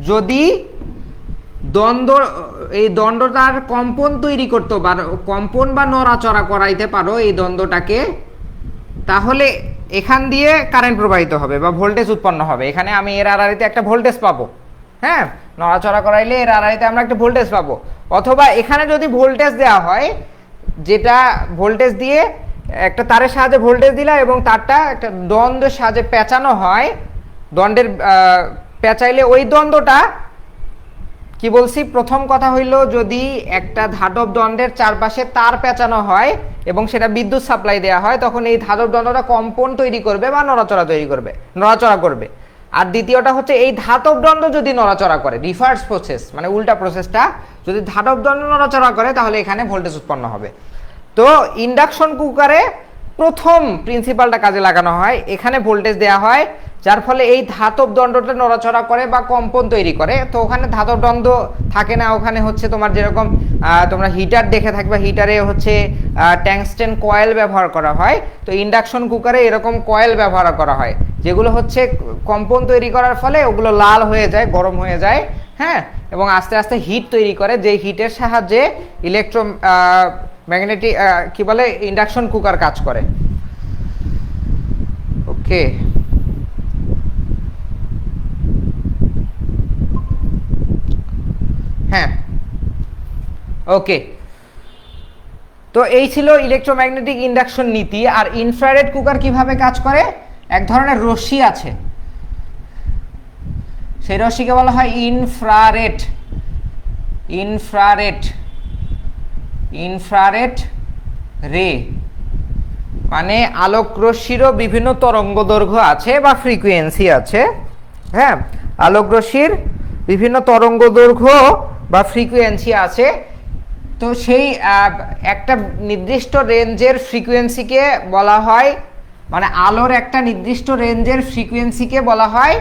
যদি এই দ্বন্দ্বটার কম্পন তৈরি করতে পারো, কম্পন বা নড়াচড়া করাইতে পারো এই দ্বন্দ্বটাকে, তাহলে এখান দিয়ে কারেন্ট প্রবাহিত হবে বা ভোল্টেজ উৎপন্ন হবে। এখানে আমি এর আড়াআড়িতে একটা ভোল্টেজ পাবো। হ্যাঁ, নড়াচড়া করাইলে এর আড়াআড়িতে আমরা একটা ভোল্টেজ পাবো। অথবা এখানে যদি ভোল্টেজ দেওয়া হয়, যেটা ভোল্টেজ দিয়ে একটা তারের সাহায্যে ভোল্টেজ দিলা এবং তারটা একটা দ্বন্দ্বের সাহায্যে পেঁচানো হয়, দ্বন্দ্বের পেঁচাইলে ওই দ্বন্দ্বটা কি বলছি, প্রথম কথা হইল যদি একটা ধাতব দণ্ডের চারপাশে তার পেঁচানো হয় এবং সেটা বিদ্যুৎ সাপ্লাই দেওয়া হয়, তখন এই ধাতব দণ্ডটা কম্পন তৈরি করবে বা নড়াচড়া করবে। আর দ্বিতীয়টা হচ্ছে এই ধাতব দণ্ড যদি নড়াচড়া করে, রিভার্স প্রসেস মানে উল্টা প্রসেসটা, যদি ধাতব দণ্ড নড়াচড়া করে তাহলে এখানে ভোল্টেজ উৎপন্ন হবে। তো ইন্ডাকশন কুকারে প্রথম প্রিন্সিপালটা কাজে লাগানো হয়, এখানে ভোল্টেজ দেওয়া হয়, যার ফলে এই ধাতব দণ্ডটা নড়াচড়া করে বা কম্পন তৈরি করে। তো ওখানে ধাতব দণ্ড থাকে না, ওখানে হচ্ছে তোমার যেরকম তোমরা হিটার দেখে থাকবে, হিটারে হচ্ছে ট্যাংস্টেন কয়েল ব্যবহার করা হয়। তো ইন্ডাকশন কুকারে এরকম কয়েল ব্যবহার করা হয়, যেগুলো হচ্ছে কম্পন তৈরি করার ফলে ওগুলো লাল হয়ে যায়, গরম হয়ে যায়। হ্যাঁ, এবং আস্তে আস্তে হিট তৈরি করে, যে হিটের সাহায্যে ম্যাগনেটিক কি বলে ইন্ডাকশন কুকার কাজ করে। ওকে, হ্যাঁ, ওকে। তো এই ছিল ইলেকট্রোম্যাগনেটিক ইন্ডাকশন নীতি। আর ইনফ্রারেড কুকার কিভাবে কাজ করে, এক ধরনের রশ্মি আছে, সেই রশ্মিকে বলা হয় ইনফ্রারেড রে। মানে আলোক রশ্মিরও বিভিন্ন তরঙ্গ দৈর্ঘ্য আছে বা ফ্রিকোয়েন্সি আছে। হ্যাঁ, আলোক রশ্মির বিভিন্ন তরঙ্গ দৈর্ঘ্য বা ফ্রিকোয়েন্সি আছে। তো সেই একটা নির্দিষ্ট রেঞ্জের ফ্রিকোয়েন্সিকে বলা হয়, মানে আলোর একটা নির্দিষ্ট রেঞ্জের ফ্রিকোয়েন্সিকে বলা হয়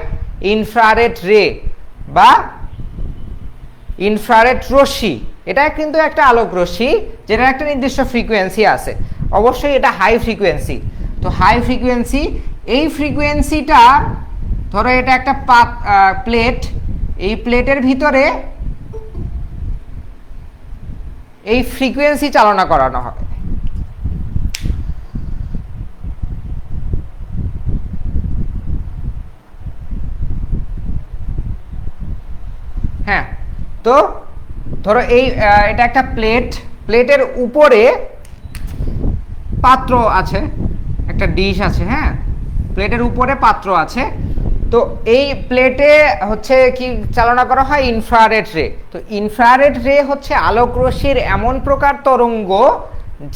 ইনফ্রারেড রে বা ইনফ্রারেড রশ্মি। এটা কিন্তু একটা আলোক রশ্মি যেটার একটা নির্দিষ্ট ফ্রিকোয়েন্সি আছে, অবশ্যই এটা হাই ফ্রিকোয়েন্সি। তো হাই ফ্রিকোয়েন্সি, এই ফ্রিকোয়েন্সিটা ধরো এটা একটা প্লেট, এই প্লেটের ভিতরে এই ফ্রিকোয়েন্সি চালনা করানো হবে। হ্যাঁ, তো ধরো এটা একটা প্লেটের উপরে পাত্র আছে, একটা ডিশ আছে, হ্যাঁ, প্লেটের উপরে পাত্র আছে। তো এই প্লেটে হচ্ছে কি চালনা করা হয়, ইনফ্রারেড রে। তো ইনফ্রারেড রে হচ্ছে আলোক রশ্মির এমন প্রকার তরঙ্গ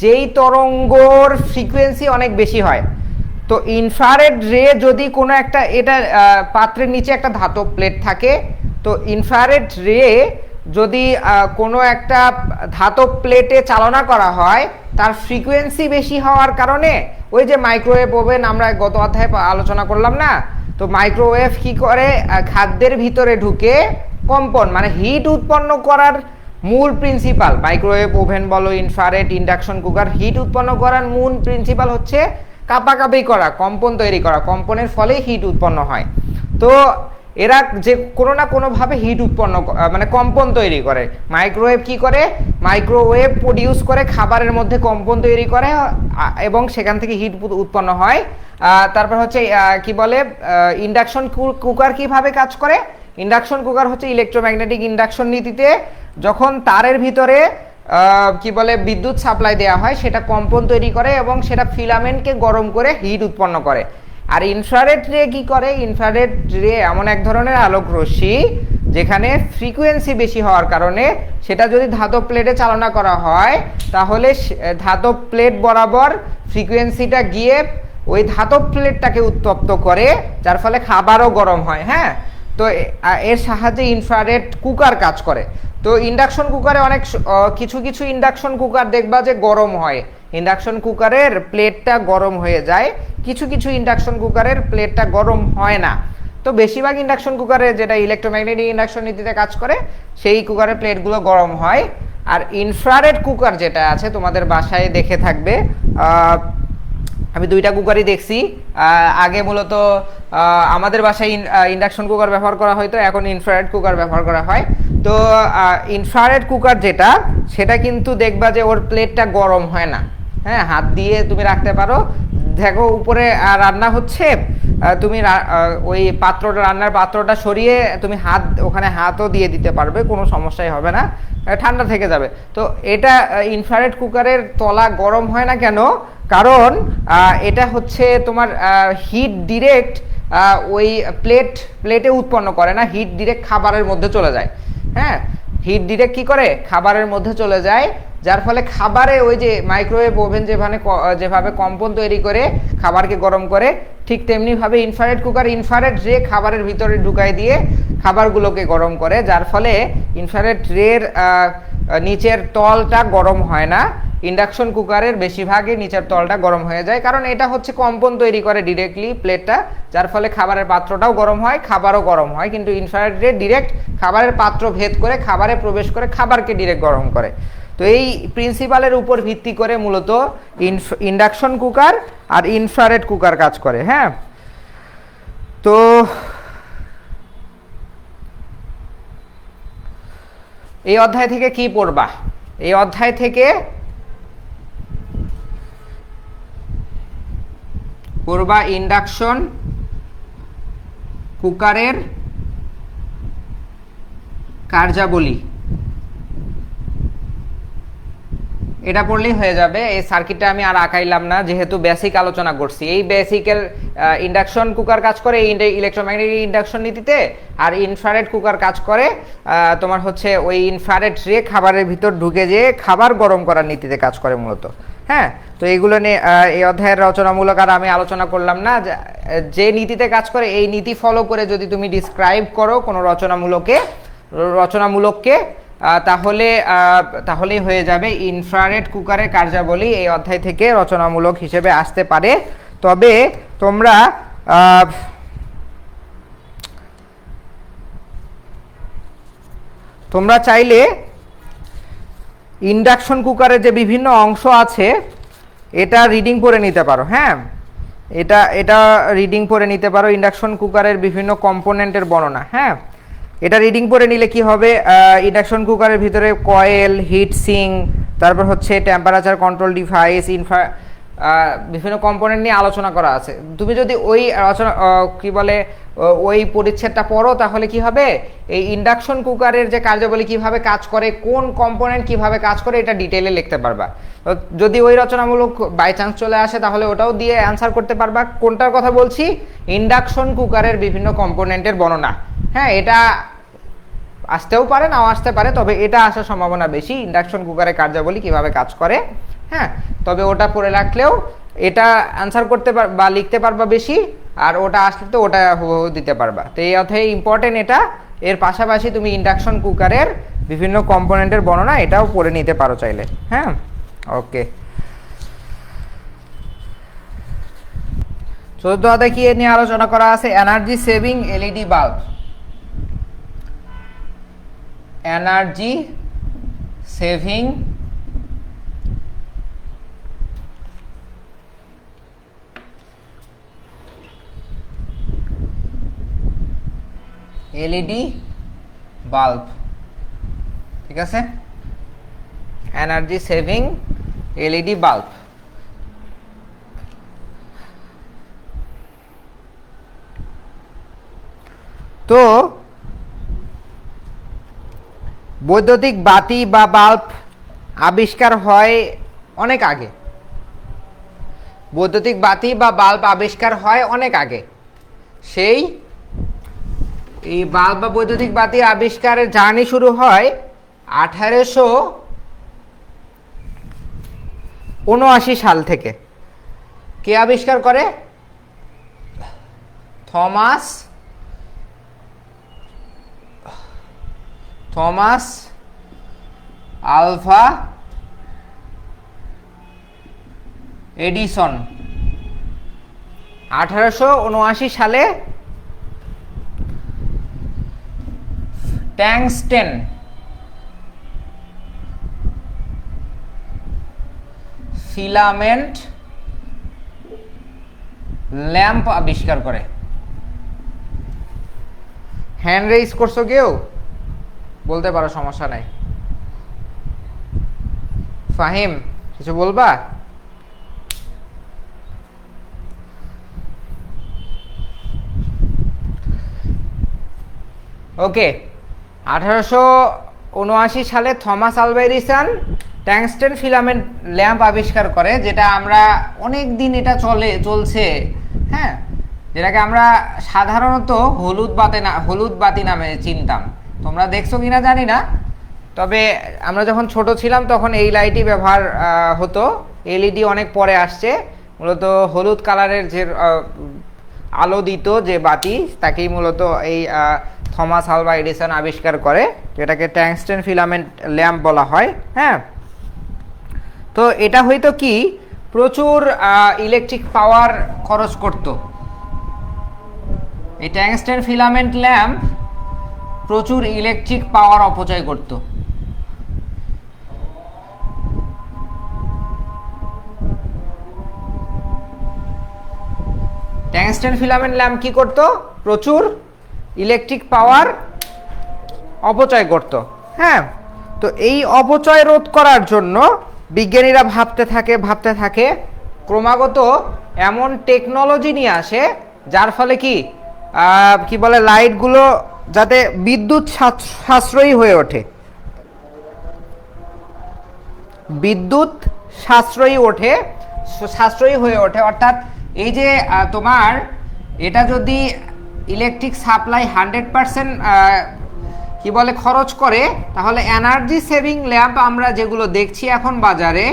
যেই তরঙ্গর ফ্রিকোয়েন্সি অনেক বেশি হয়। তো ইনফ্রারেড রে যদি কোনো একটা, এটা পাত্রের নিচে একটা ধাতব প্লেট থাকে, তো ইনফ্রারেড রে যদি কোনো একটা ধাতব প্লেটে চালনা করা হয়, তার ফ্রিকোয়েন্সি বেশি হওয়ার কারণে ওই যে মাইক্রোওয়েভ ওভেন আমরা গত অধ্যায়ে আলোচনা করলাম না, তো মাইক্রোওয়েভ কি করে, খাদ্যের ভিতরে ঢুকে কম্পন মানে হিট উৎপন্ন করার মূল প্রিন্সিপাল, মাইক্রোওয়েভ ওভেন বলো, ইনফ্রারেড, ইন্ডাকশন কুকার, হিট উৎপন্ন করার মূল প্রিন্সিপাল হচ্ছে কাঁপাকাঁপি করা, কম্পন তৈরি করা, কম্পনের ফলে হিট উৎপন্ন হয়। তো এরা যে কোনো না কোনোভাবে হিট উৎপন্ন মানে কম্পন তৈরি করে। মাইক্রোওয়েভ কি করে, মাইক্রোওয়েভ প্রডিউস করে খাবারের মধ্যে কম্পন তৈরি করে এবং সেখান থেকে হিট উৎপন্ন হয়। তারপর হচ্ছে কি বলে, ইন্ডাকশন কুকার কিভাবে কাজ করে, ইন্ডাকশন কুকার হচ্ছে ইলেকট্রোম্যাগনেটিক ইন্ডাকশন নীতিতে যখন তারের ভিতরে কি বলে বিদ্যুৎ সাপ্লাই দেওয়া হয়, সেটা কম্পন তৈরি করে এবং সেটা ফিলামেন্টকে গরম করে হিট উৎপন্ন করে। আর ইনফ্রারেড রে কি করে, ইনফ্রারেড রে এমন এক ধরনের আলোক রশ্মি যেখানে ফ্রিকোয়েন্সি বেশি হওয়ার কারণে সেটা যদি ধাতব প্লেটে চালনা করা হয়, তাহলে ধাতব প্লেট বরাবর ফ্রিকোয়েন্সিটা গিয়ে ওই ধাতব প্লেটটাকে উত্তপ্ত করে, যার ফলে খাবারও গরম হয়। হ্যাঁ, তো এর সাহায্যে ইনফ্রারেড কুকার কাজ করে। তো ইন্ডাকশন কুকারে অনেক কিছু কিছু ইন্ডাকশন কুকার দেখবা যে গরম হয়, ইন্ডাকশন কুকারের প্লেটটা গরম হয়ে যায়, কিছু কিছু ইন্ডাকশন কুকারের প্লেটটা গরম হয় না। তো বেশিরভাগ ইন্ডাকশন কুকারে যেটা ইলেকট্রোম্যাগনেটিক ইন্ডাকশন নীতিতে কাজ করে, সেই কুকারের প্লেটগুলো গরম হয়। আর ইনফ্রারেড কুকার যেটা আছে তোমাদের বাসায় দেখে থাকবে, আমি দুইটা কুকারই দেখছি। আগে মূলত আমাদের বাসায় ইন্ডাকশন কুকার ব্যবহার করা হয়তো, এখন ইনফ্রারেড কুকার ব্যবহার করা হয়। তো ইনফ্রারেড কুকার যেটা, সেটা কিন্তু দেখবা যে ওর প্লেটটা গরম হয় না। হ্যাঁ, হাত দিয়ে তুমি রাখতে পারো, দেখো উপরে রান্না হচ্ছে, তুমি ওই পাত্রটা, রান্নার পাত্রটা সরিয়ে তুমি ওখানে হাতও দিয়ে দিতে পারবে, কোনো সমস্যাই হবে না, ঠান্ডা থেকে যাবে। তো এটা ইনফ্রারেড কুকারের তলা গরম হয় না কেন, কারণ এটা হচ্ছে তোমার হিট ডিরেক্ট ওই প্লেটে উৎপন্ন করে না, হিট ডিরেক্ট খাবারের মধ্যে চলে যায়। হ্যাঁ, হিট ডিরেক্ট কি করে, খাবারের মধ্যে চলে যায়, যার ফলে খাবারে ওই যে মাইক্রোওয়েভ ওভেন যেভাবে কম্পন তৈরি করে খাবারকে গরম করে, ঠিক তেমনিভাবে ইনফ্রারেড কুকার ইনফ্রারেড রে খাবারের ভিতরে ঢুকাই দিয়ে খাবারগুলোকে গরম করে, যার ফলে ইনফ্রারেড রের নিচের তলটা গরম হয় না। ইন্ডাকশন কুকারের বেশিরভাগই নিচের তলটা গরম হয়ে যায়, কারণ এটা হচ্ছে কম্পন তৈরি করে ডিরেক্টলি প্লেটটা, যার ফলে খাবারের পাত্রটাও গরম হয়, খাবারও গরম হয়। কিন্তু ইনফ্রারেড রে ডিরেক্ট খাবারের পাত্র ভেদ করে খাবারে প্রবেশ করে খাবারকে ডিরেক্ট গরম করে। তো এই প্রিন্সিপালের উপর ভিত্তি করে মূলত ইন্ডাকশন কুকার আর ইনফ্রারেড কুকার কাজ করে। হ্যাঁ, তো এই অধ্যায় থেকে কি পড়বা, এই অধ্যায় থেকে পড়বা ইন্ডাকশন কুকারের কার্যাবলী, এটা পড়লেই হয়ে যাবে। এই সার্কিটটা আমি আর আঁকাইলাম না, যেহেতু বেসিক আলোচনা করছি। এই বেসিকের ইন্ডাকশন কুকার কাজ করে ইলেকট্রোম্যাগনেটিক ইন্ডাকশন নীতিতে, আর ইনফ্রারেড কুকার কাজ করে তোমার হচ্ছে ওই ইনফ্রারেড রে খাবারের ভিতর ঢুকে যেয়ে খাবার গরম করার নীতিতে কাজ করে মূলত। হ্যাঁ, তো এইগুলো নিয়ে এই অধ্যায়ের রচনামূলক আর আমি আলোচনা করলাম না। যে নীতিতে কাজ করে এই নীতি ফলো করে যদি তুমি ডিসক্রাইব করো কোনো রচনামূলককে, তাহলেই হয়ে যাবে ইনফ্রারেড কুকারের কার্যাবলী এই অধ্যায় থেকে রচনামূলক হিসেবে আসতে পারে। তবে তোমরা চাইলে ইন্ডাকশন কুকারের যে বিভিন্ন অংশ আছে এটা রিডিং পড়ে নিতে পারো। হ্যাঁ, এটা রিডিং পড়ে নিতে পারো, ইন্ডাকশন কুকারের বিভিন্ন কম্পোনেন্টের বর্ণনা। হ্যাঁ, এটা রিডিং পড়ে নিলে কি হবে, ইন্ডাকশন কুকারের ভিতরে কয়েল, হিট সিঙ্ক, তারপর হচ্ছে টেম্পারেচার কন্ট্রোল ডিভাইস, বিভিন্ন কম্পোনেন্ট নিয়ে আলোচনা করা আছে। তুমি যদি ওই আলোচনা কি বলে ওই পরিচ্ছেদটা পড়ো তাহলে কি হবে, এই ইন্ডাকশন কুকারের যে কার্যাবলী কিভাবে কাজ করে, কোন কম্পোনেন্ট কিভাবে কাজ করে, এটা ডিটেইলে লিখতে পারবা। যদি ওই রচনামূলক বাই চান্স চলে আসে তাহলে ওটাও দিয়ে অ্যান্সার করতে পারবা। কোনটার কথা বলছি, ইন্ডাকশন কুকারের বিভিন্ন কম্পোনেন্টের বর্ণনা। হ্যাঁ, এটা আসতেও পারে নাও আসতে পারে, তবে এটা আসার সম্ভাবনা বেশি, ইন্ডাকশন কুকারের কার্যাবলী কিভাবে কাজ করে। হ্যাঁ, তবে ওটা পড়ে রাখলেও এটা অ্যান্সার করতে বা লিখতে পারবা বেশি, আর ওটা আসলে তো ওটা হুবহু দিতে পারবা। তো এই অর্থে ইম্পর্টেন্ট এটা। এর পাশাপাশি তুমি ইন্ডাকশন কুকারের বিভিন্ন কম্পোনেন্টের বর্ণনা এটাও পড়ে নিতে পারো চাইলে। হ্যাঁ, ওকে। চতুর্থ অধ্যায় কি নিয়ে আলোচনা করা আছে, energy saving LED bulb. Energy saving LED bulb, ঠিক আছে, এনার্জি সেভিং এলইডি বাল্ব। তো বৈদ্যুতিক বাতি বা বাল্ব আবিষ্কার হয় অনেক আগে। বৈদ্যুতিক বাতি বা বাল্ব আবিষ্কার হয় অনেক আগে। সেই এই বাল্ব বা বৈদ্যুতিক বাতি আবিষ্কারের জার্নি শুরু হয় 1879 সাল থেকে। কে আবিষ্কার করে? থমাস আলভা এডিসন 1879 সালে ট্যাংস্টেন ফিলামেন্ট ল্যাম্প আবিষ্কার করে। হ্যান্ড রেইজ করছো কেউ? বলতে পারো, সমস্যা নাই। ফাহিম, কিছু বলবা? ওকে, 1879 সালে Thomas Alva Edison ট্যাংস্টেন filament lamp আবিষ্কার করে, যেটা আমরা অনেক দিন এটা চলছে। হ্যাঁ, যেটাকে আমরা সাধারণত হলুদ বাতি নামে চিনতাম। তোমরা দেখছো কিনা জানি না, তবে আমরা যখন ছোট ছিলাম তখন এই লাইটই ব্যবহার হতো। এলইডি অনেক পরে আসছে। মূলত হলুদ কালারের যে আলো দিত যে বাতি, তাকেই মূলত এই থমাস আলভা এডিসন আবিষ্কার করে, যেটাকে ট্যাংস্টেন ফিলামেন্ট ল্যাম্প বলা হয়। হ্যাঁ, তো এটা হয়তো কি প্রচুর ইলেকট্রিক পাওয়ার খরচ করত। এই ট্যাংস্টেন ফিলামেন্ট ল্যাম্প প্রচুর ইলেকট্রিক পাওয়ার অপচয় করত। ট্যাংস্টেন ফিলামেন্ট ল্যাম্প কি করত? প্রচুর ইলেকট্রিক পাওয়ার অপচয় করত। হ্যাঁ, তো এই অপচয় রোধ করার জন্য বিজ্ঞানীরা ভাবতে থাকে ক্রমাগত এমন টেকনোলজি নিয়ে আসে যার ফলে কি বলে লাইটগুলো যাতে বিদ্যুৎ সাশ্রয়ী হয়ে ওঠে। সাশ্রয়ী হয়ে ওঠে অর্থাৎ এই যে তোমার এটা যদি ইলেকট্রিক সাপ্লাই 100% কি বলে খরচ করে, তাহলে এনার্জি সেভিং ল্যাম্প আমরা যেগুলো দেখছি এখন বাজারে,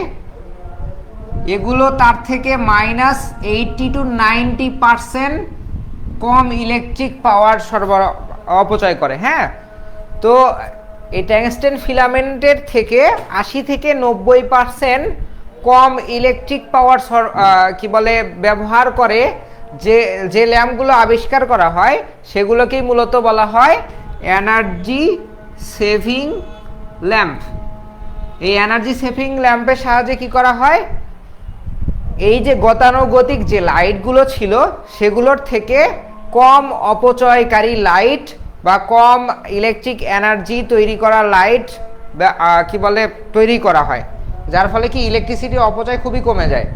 এগুলো তার থেকে -80 to 90% কম ইলেকট্রিক পাওয়ার সরবরাহ অপচয় করে। হ্যাঁ, তো এই ট্যাংস্টেন ফিলামেন্টের থেকে 80 থেকে 90% কম ইলেকট্রিক পাওয়ার কি বলে ব্যবহার করে যে ল্যাম্পগুলো আবিষ্কার করা হয়, সেগুলোকেই মূলত বলা হয় এনার্জি সেভিং ল্যাম্প। এই এনার্জি সেভিং ল্যাম্পের সাহায্যে কি করা হয়, এই যে গতানুগতিক যে লাইটগুলো ছিল সেগুলোর থেকে কম অপচয়কারী লাইট বা কম ইলেকট্রিক এনার্জি তৈরি করা লাইট কি বলে তৈরি করা হয়, যার ফলে কি ইলেকট্রিসিটি অপচয় খুবই কমে যায়।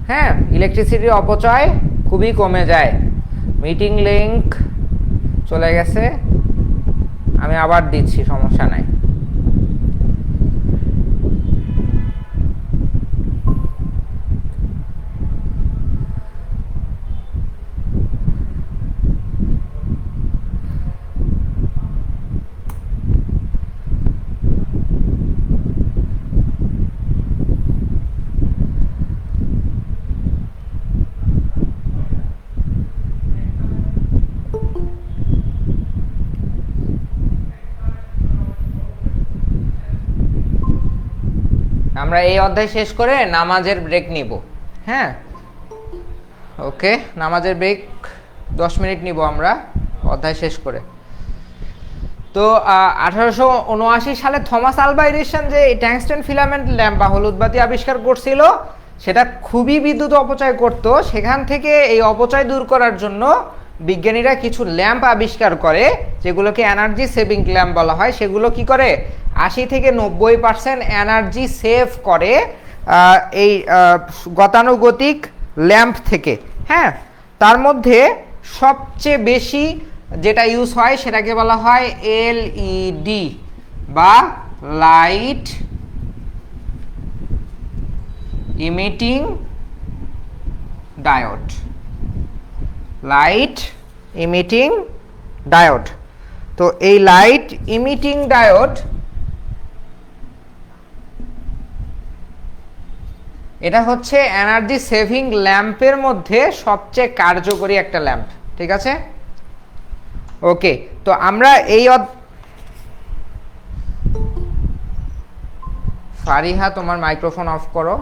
হ্যাঁ, ইলেকট্রিসিটির অপচয় খুবই কমে যায়। মিটিং লিংক চলে গেছে, আমি আবার দিচ্ছি, সমস্যা নাই। আমরা এই অধ্যায় শেষ করে নামাজের ব্রেক নিব। হ্যাঁ, ওকে, নামাজের ব্রেক 10 মিনিট নিব আমরা অধ্যায় শেষ করে। তো 1879 সালে থমাস আলভা এডিসন যে ট্যাংস্টেন ফিলামেন্ট ল্যাম্প বা হলুদ বাতি আবিষ্কার করছিল, সেটা খুবই বিদ্যুৎ অপচয় করত। সেখান থেকে এই অপচয় দূর করার জন্য বিজ্ঞানীরা কিছু ল্যাম্প আবিষ্কার করে, যেগুলোকে এনার্জি সেভিং ল্যাম্প বলা হয়। সেগুলো কি করে 80 থেকে 90% এনার্জি সেভ করে এই গতানুগতিক ল্যাম্প থেকে। হ্যাঁ, তার মধ্যে সবচেয়ে বেশি যেটা ইউজ হয় সেটাকে বলা হয় এলইডি বা light emitting diode. Light emitting diode. তো এই লাইট ইমিটিং ডায়োড এটা হচ্ছে এনার্জি সেভিং ল্যাম্পের মধ্যে সবচেয়ে কার্যকরী একটা ল্যাম্প। ঠিক আছে, ওকে। তো আমরা এই ফারিহা, তোমার মাইক্রোফোন অফ করো।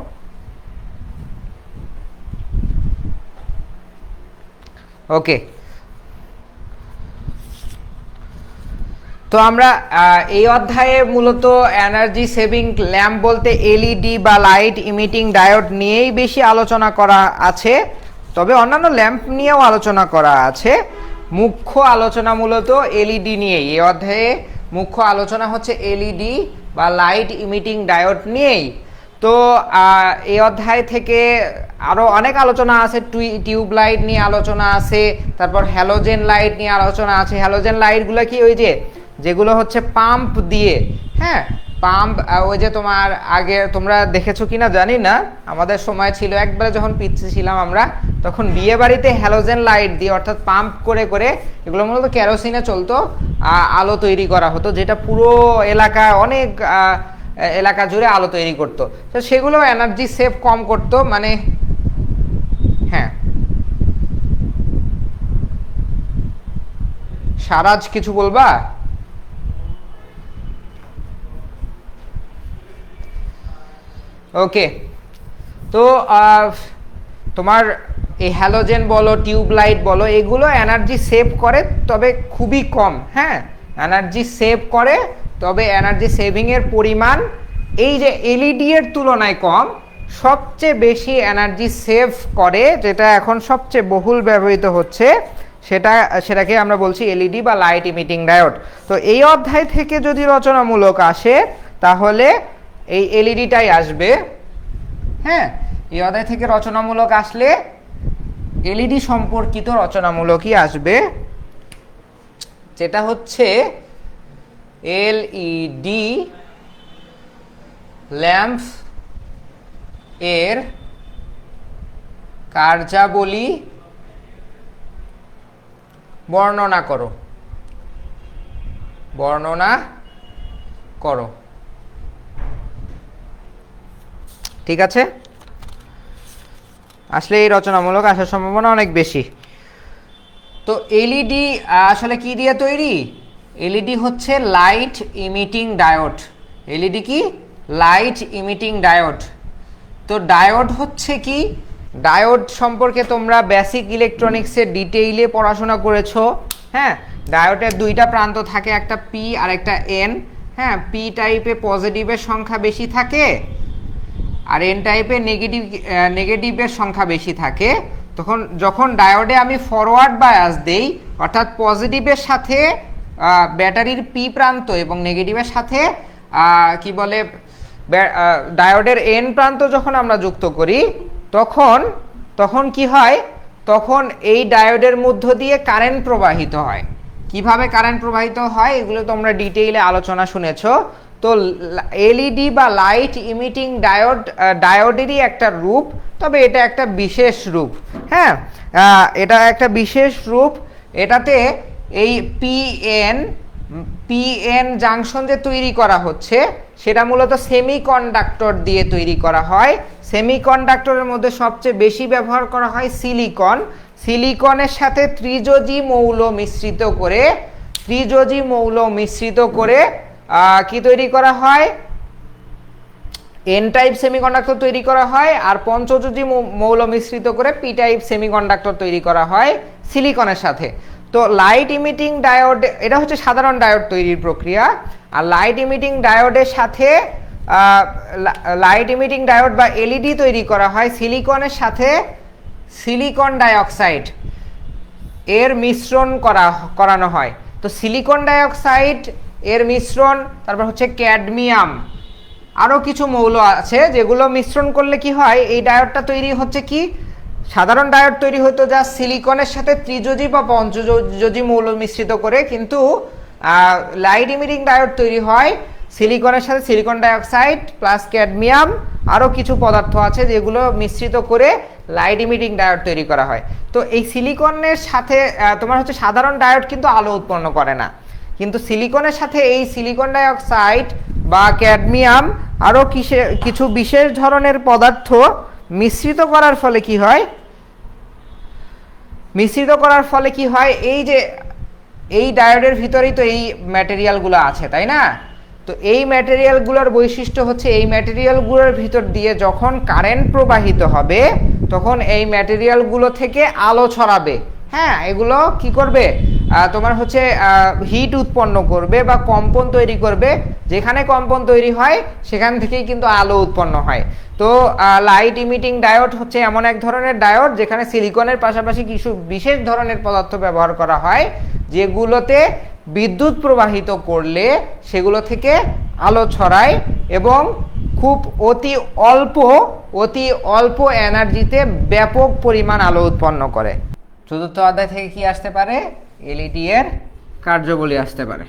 ওকে, তো আমরা এই অধ্যায়ে মূলত এনার্জি সেভিং ল্যাম্প বলতে এলইডি বা লাইট ইমিটিং ডায়োড নিয়েই বেশি আলোচনা করা আছে, তবে অন্যান্য ল্যাম্প নিয়েও আলোচনা করা আছে। মুখ্য আলোচনা মূলত এলইডি নিয়েই। এই অধ্যায়ে মুখ্য আলোচনা হচ্ছে এলইডি বা লাইট ইমিটিং ডায়োড নিয়েই। তো এই অধ্যায় থেকে আরও অনেক আলোচনা আছে। টিউব লাইট নিয়ে আলোচনা আছে, তারপর হ্যালোজেন লাইট নিয়ে আলোচনা আছে। হ্যালোজেন লাইটগুলো কি, ওই যেগুলো হচ্ছে পাম্প দিয়ে, হ্যাঁ, পাম্প, ওই যে তোমার আগে তোমরা দেখেছো কিনা জানি না, আমাদের সময় ছিল একবারে যখন পিচ্ছি ছিলাম আমরা, তখন বিয়ে বাড়িতে হ্যালোজেন লাইট দিয়ে অর্থাৎ পাম্প করে করে, এগুলো মূলত কেরোসিনে চলতো, আলো তৈরি করা হতো, যেটা পুরো এলাকায় অনেক এলাকা জুড়ে আলো তৈরি করতো। তো সেগুলো এনার্জি সেভ কম করতো, মানে হ্যাঁ। সারাজ কিছু বলবা? ওকে, তো তোমার এই হ্যালোজেন বলো, টিউব লাইট বলো, এগুলো এনার্জি সেভ করে, তবে খুবই কম। হ্যাঁ, এনার্জি সেভ করে, তবে এনার্জি সেভিংয়ের পরিমাণ এই যে এলইডি এর তুলনায় কম। সবচেয়ে বেশি এনার্জি সেভ করে, যেটা এখন সবচেয়ে বহুল ব্যবহৃত হচ্ছে, সেটাকে আমরা বলছি এলইডি বা লাইট ইমিটিং ডায়োড। তো এই অধ্যায় থেকে যদি রচনামূলক আসে তাহলে এই এলইডিটাই আসবে। হ্যাঁ, এই অধ্যায় থেকে রচনামূলক আসলে এলইডি সম্পর্কিত রচনামূলকই আসবে, যেটা হচ্ছে এলইডি ল্যাম্প এর কার্যাবলী বর্ণনা করো। বর্ণনা করো, ঠিক আছে? আসলে এই রচনামূলক আসার সম্ভাবনা অনেক বেশি। তো এলইডি আসলে কি দিয়ে তৈরি? এলইডি হচ্ছে লাইট ইমিটিং ডায়োড। এলইডি কি? Light emitting diode. তো ডায়োড হচ্ছে কি? ডায়োড সম্পর্কে তোমরা বেসিক ইলেকট্রনিক্সের ডিটেইলে পড়াশোনা করেছো। হ্যাঁ, ডায়োডের দুইটা প্রান্ত থাকে, একটা পি আর একটা এন। হ্যাঁ, পি টাইপে পজিটিভের সংখ্যা বেশি থাকে, আর এন টাইপে নেগেটিভের সংখ্যা বেশি থাকে। যখন ডায়োডে আমি ফরওয়ার্ড বায়াস দেই, অর্থাৎ পজিটিভের সাথে ব্যাটারির পি প্রান্ত এবং নেগেটিভের সাথে কি বলে ডায়োডের এন প্রান্ত যখন আমরা যুক্ত করি, তখন তখন কি হয়, তখন এই ডায়োডের মধ্য দিয়ে কারেন্ট প্রবাহিত হয়। কিভাবে কারেন্ট প্রবাহিত হয় এগুলো তোমরা ডিটেইলে আলোচনা শুনেছো। তো এলইডি বা লাইট ইমিটিং ডায়োডেরই একটা রূপ, তবে এটা একটা বিশেষ রূপ। হ্যাঁ, এটা একটা বিশেষ রূপ। এটাতে এই পিএন জাংশন যে তৈরি করা হচ্ছে সেটা মূলত সেমিকন্ডাক্টর দিয়ে তৈরি করা হয়। সেমিকন্ডাক্টরের মধ্যে সবচেয়ে বেশি ব্যবহার করা হয় সিলিকন। সিলিকনের সাথে ত্রিযোজী মৌল মিশ্রিত করে কি তৈরি করা হয়, এন টাইপ সেমিকন্ডাক্টর তৈরি করা হয়, আর পঞ্চযোজী মৌল মিশ্রিত করে পি টাইপ সেমিকন্ডাক্টর তৈরি করা হয় সিলিকনের সাথে। তো লাইট ইমিটিং ডায়োড, এটা হচ্ছে সাধারণ ডায়োড তৈরির প্রক্রিয়া। আর লাইট ইমিটিং ডায়োডের সাথে লাইট ইমিটিং ডায়োড বা এলইডি তৈরি করা হয় সিলিকনের সাথে সিলিকন ডাইঅক্সাইড এর মিশ্রণ করানো হয়। তো সিলিকন ডাইঅক্সাইড এর মিশ্রণ, তারপর হচ্ছে ক্যাডমিয়াম, আরও কিছু মৌল আছে যেগুলো মিশ্রণ করলে কি হয়, এই ডায়োডটা তৈরি হচ্ছে কি, সাধারণ ডায়োড তৈরি হতো যা সিলিকনের সাথে ত্রিযোজী বা পঞ্চযোজী মৌল মিশ্রিত করে, কিন্তু লাইট ইমিটিং ডায়োড তৈরি হয় সিলিকনের সাথে সিলিকন ডাইঅক্সাইড প্লাস ক্যাডমিয়াম, আরও কিছু পদার্থ আছে যেগুলো মিশ্রিত করে লাইট ইমিটিং ডায়োড তৈরি করা হয়। তো এই সিলিকনের সাথে তোমার হচ্ছে সাধারণ ডায়োড কিন্তু আলো উৎপন্ন করে না, কিন্তু সিলিকনের সাথে এই সিলিকন ডাইঅক্সাইড বা ক্যাডমিয়াম আরও কিছু বিশেষ ধরনের পদার্থ মিশ্রিত করার ফলে কি হয়, এই যে এই ডায়োডের ভিতরেই তো এই ম্যাটেরিয়ালগুলো আছে, তাই না? তো এই ম্যাটেরিয়ালগুলোর বৈশিষ্ট্য হচ্ছে এই ম্যাটেরিয়ালগুলোর ভিতর দিয়ে যখন কারেন্ট প্রবাহিত হবে তখন এই ম্যাটেরিয়ালগুলো থেকে আলো ছড়াবে। হ্যাঁ, এগুলো কি করবে, তোমার হচ্ছে হিট উৎপন্ন করবে বা কম্পন তৈরি করবে। যেখানে কম্পন তৈরি হয় সেখান থেকেই কিন্তু আলো উৎপন্ন হয়। তো লাইট ইমিটিং ডায়োড হচ্ছে এমন এক ধরনের ডায়োড যেখানে সিলিকনের পাশাপাশি কিছু বিশেষ ধরনের পদার্থ ব্যবহার করা হয় যেগুলোতে বিদ্যুৎ প্রবাহিত করলে সেগুলো থেকে আলো ছড়ায় এবং খুব অতি অল্প এনার্জিতে ব্যাপক পরিমাণ আলো উৎপন্ন করে। চতুর্থ অধ্যায় থেকে কি আসতে পারে, এলইডি এর কার্যাবলী আসতে পারে।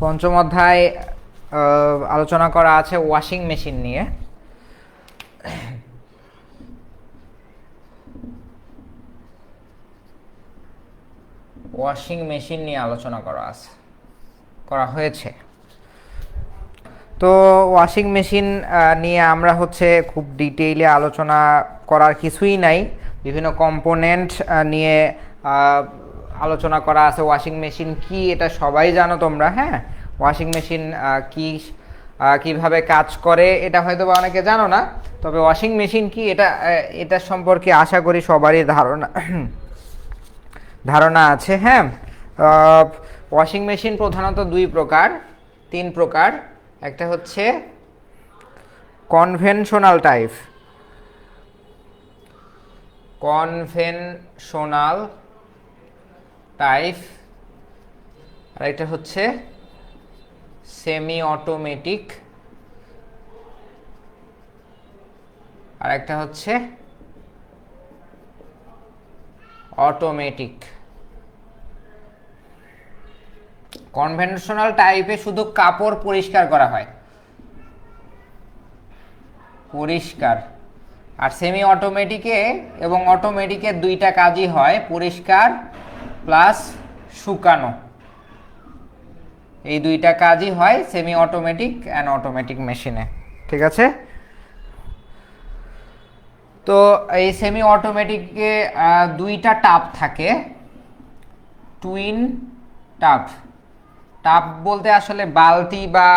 পঞ্চম অধ্যায় আলোচনা করা আছে ওয়াশিং মেশিন নিয়ে। ওয়াশিং মেশিন নিয়ে আলোচনা করা হয়েছে। তো ওয়াশিং মেশিন নিয়ে আমরা হচ্ছে খুব ডিটেইলে আলোচনা করার কিছুই নাই, বিভিন্ন কম্পোনেন্ট নিয়ে আলোচনা করা আছে। ওয়াশিং মেশিন কি এটা সবাই জানো তোমরা। হ্যাঁ, ওয়াশিং মেশিন কিভাবে কাজ করে এটা হয়তো বা অনেকে জানো না, তবে ওয়াশিং মেশিন কি এটা সম্পর্কে আশা করি সবারই ধারণা আছে। হ্যাঁ, ওয়াশিং মেশিন প্রধানত তিন প্রকার। একটা হচ্ছে কনভেনশনাল টাইপ, আর একটা হচ্ছে সেমি অটোমেটিক, আর একটা হচ্ছে অটোমেটিক। কনভেনশনাল টাইপে শুধু কাপড় পরিষ্কার করা হয়, আর সেমি অটোমেটিকে এবং অটোমেটিকের দুইটা কাজই হয়, পরিষ্কার প্লাস শুকানো, এই দুইটা কাজই হয় সেমি অটোমেটিক অ্যান্ড অটোমেটিক মেশিনে। ঠিক আছে, তো এই সেমি অটোমেটিকে দুইটা টাপ থাকে, টুইন টাপ বলতে আসলে বালতি বা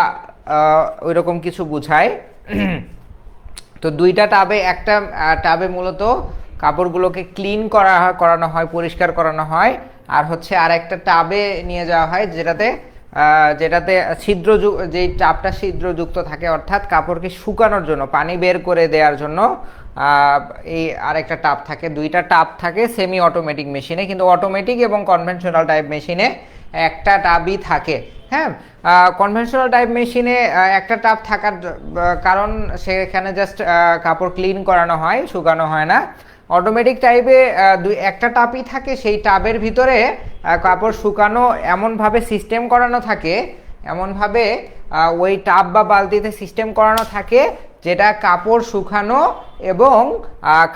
ওইরকম কিছু বোঝায়। তো দুইটা একটা টাবে মূলত কাপড়গুলোকে ক্লিন করানো হয়, পরিষ্কার করানো হয়, আর হচ্ছে আর একটা টাবে নিয়ে যাওয়া হয় যেটাতে যেই টাবটা ছিদ্রযুক্ত থাকে, অর্থাৎ কাপড়কে শুকানোর জন্য, পানি বের করে দেওয়ার জন্য এই আরেকটা টাব থাকে। দুইটা টাব থাকে সেমি অটোমেটিক মেশিনে, কিন্তু অটোমেটিক এবং কনভেনশনাল টাইপ মেশিনে একটা টাবই থাকে। হ্যাঁ, কনভেনশনাল টাইপ মেশিনে একটা টাব থাকার কারণ সেখানে জাস্ট কাপড় ক্লিন করানো হয়, শুকানো হয় না। অটোমেটিক টাইপে একটা টাবই থাকে, সেই টাবের ভিতরে কাপড় শুকানো এমনভাবে সিস্টেম করানো থাকে, এমনভাবে ওই টাব বা বালতিতে সিস্টেম করানো থাকে যেটা কাপড় শুকানো এবং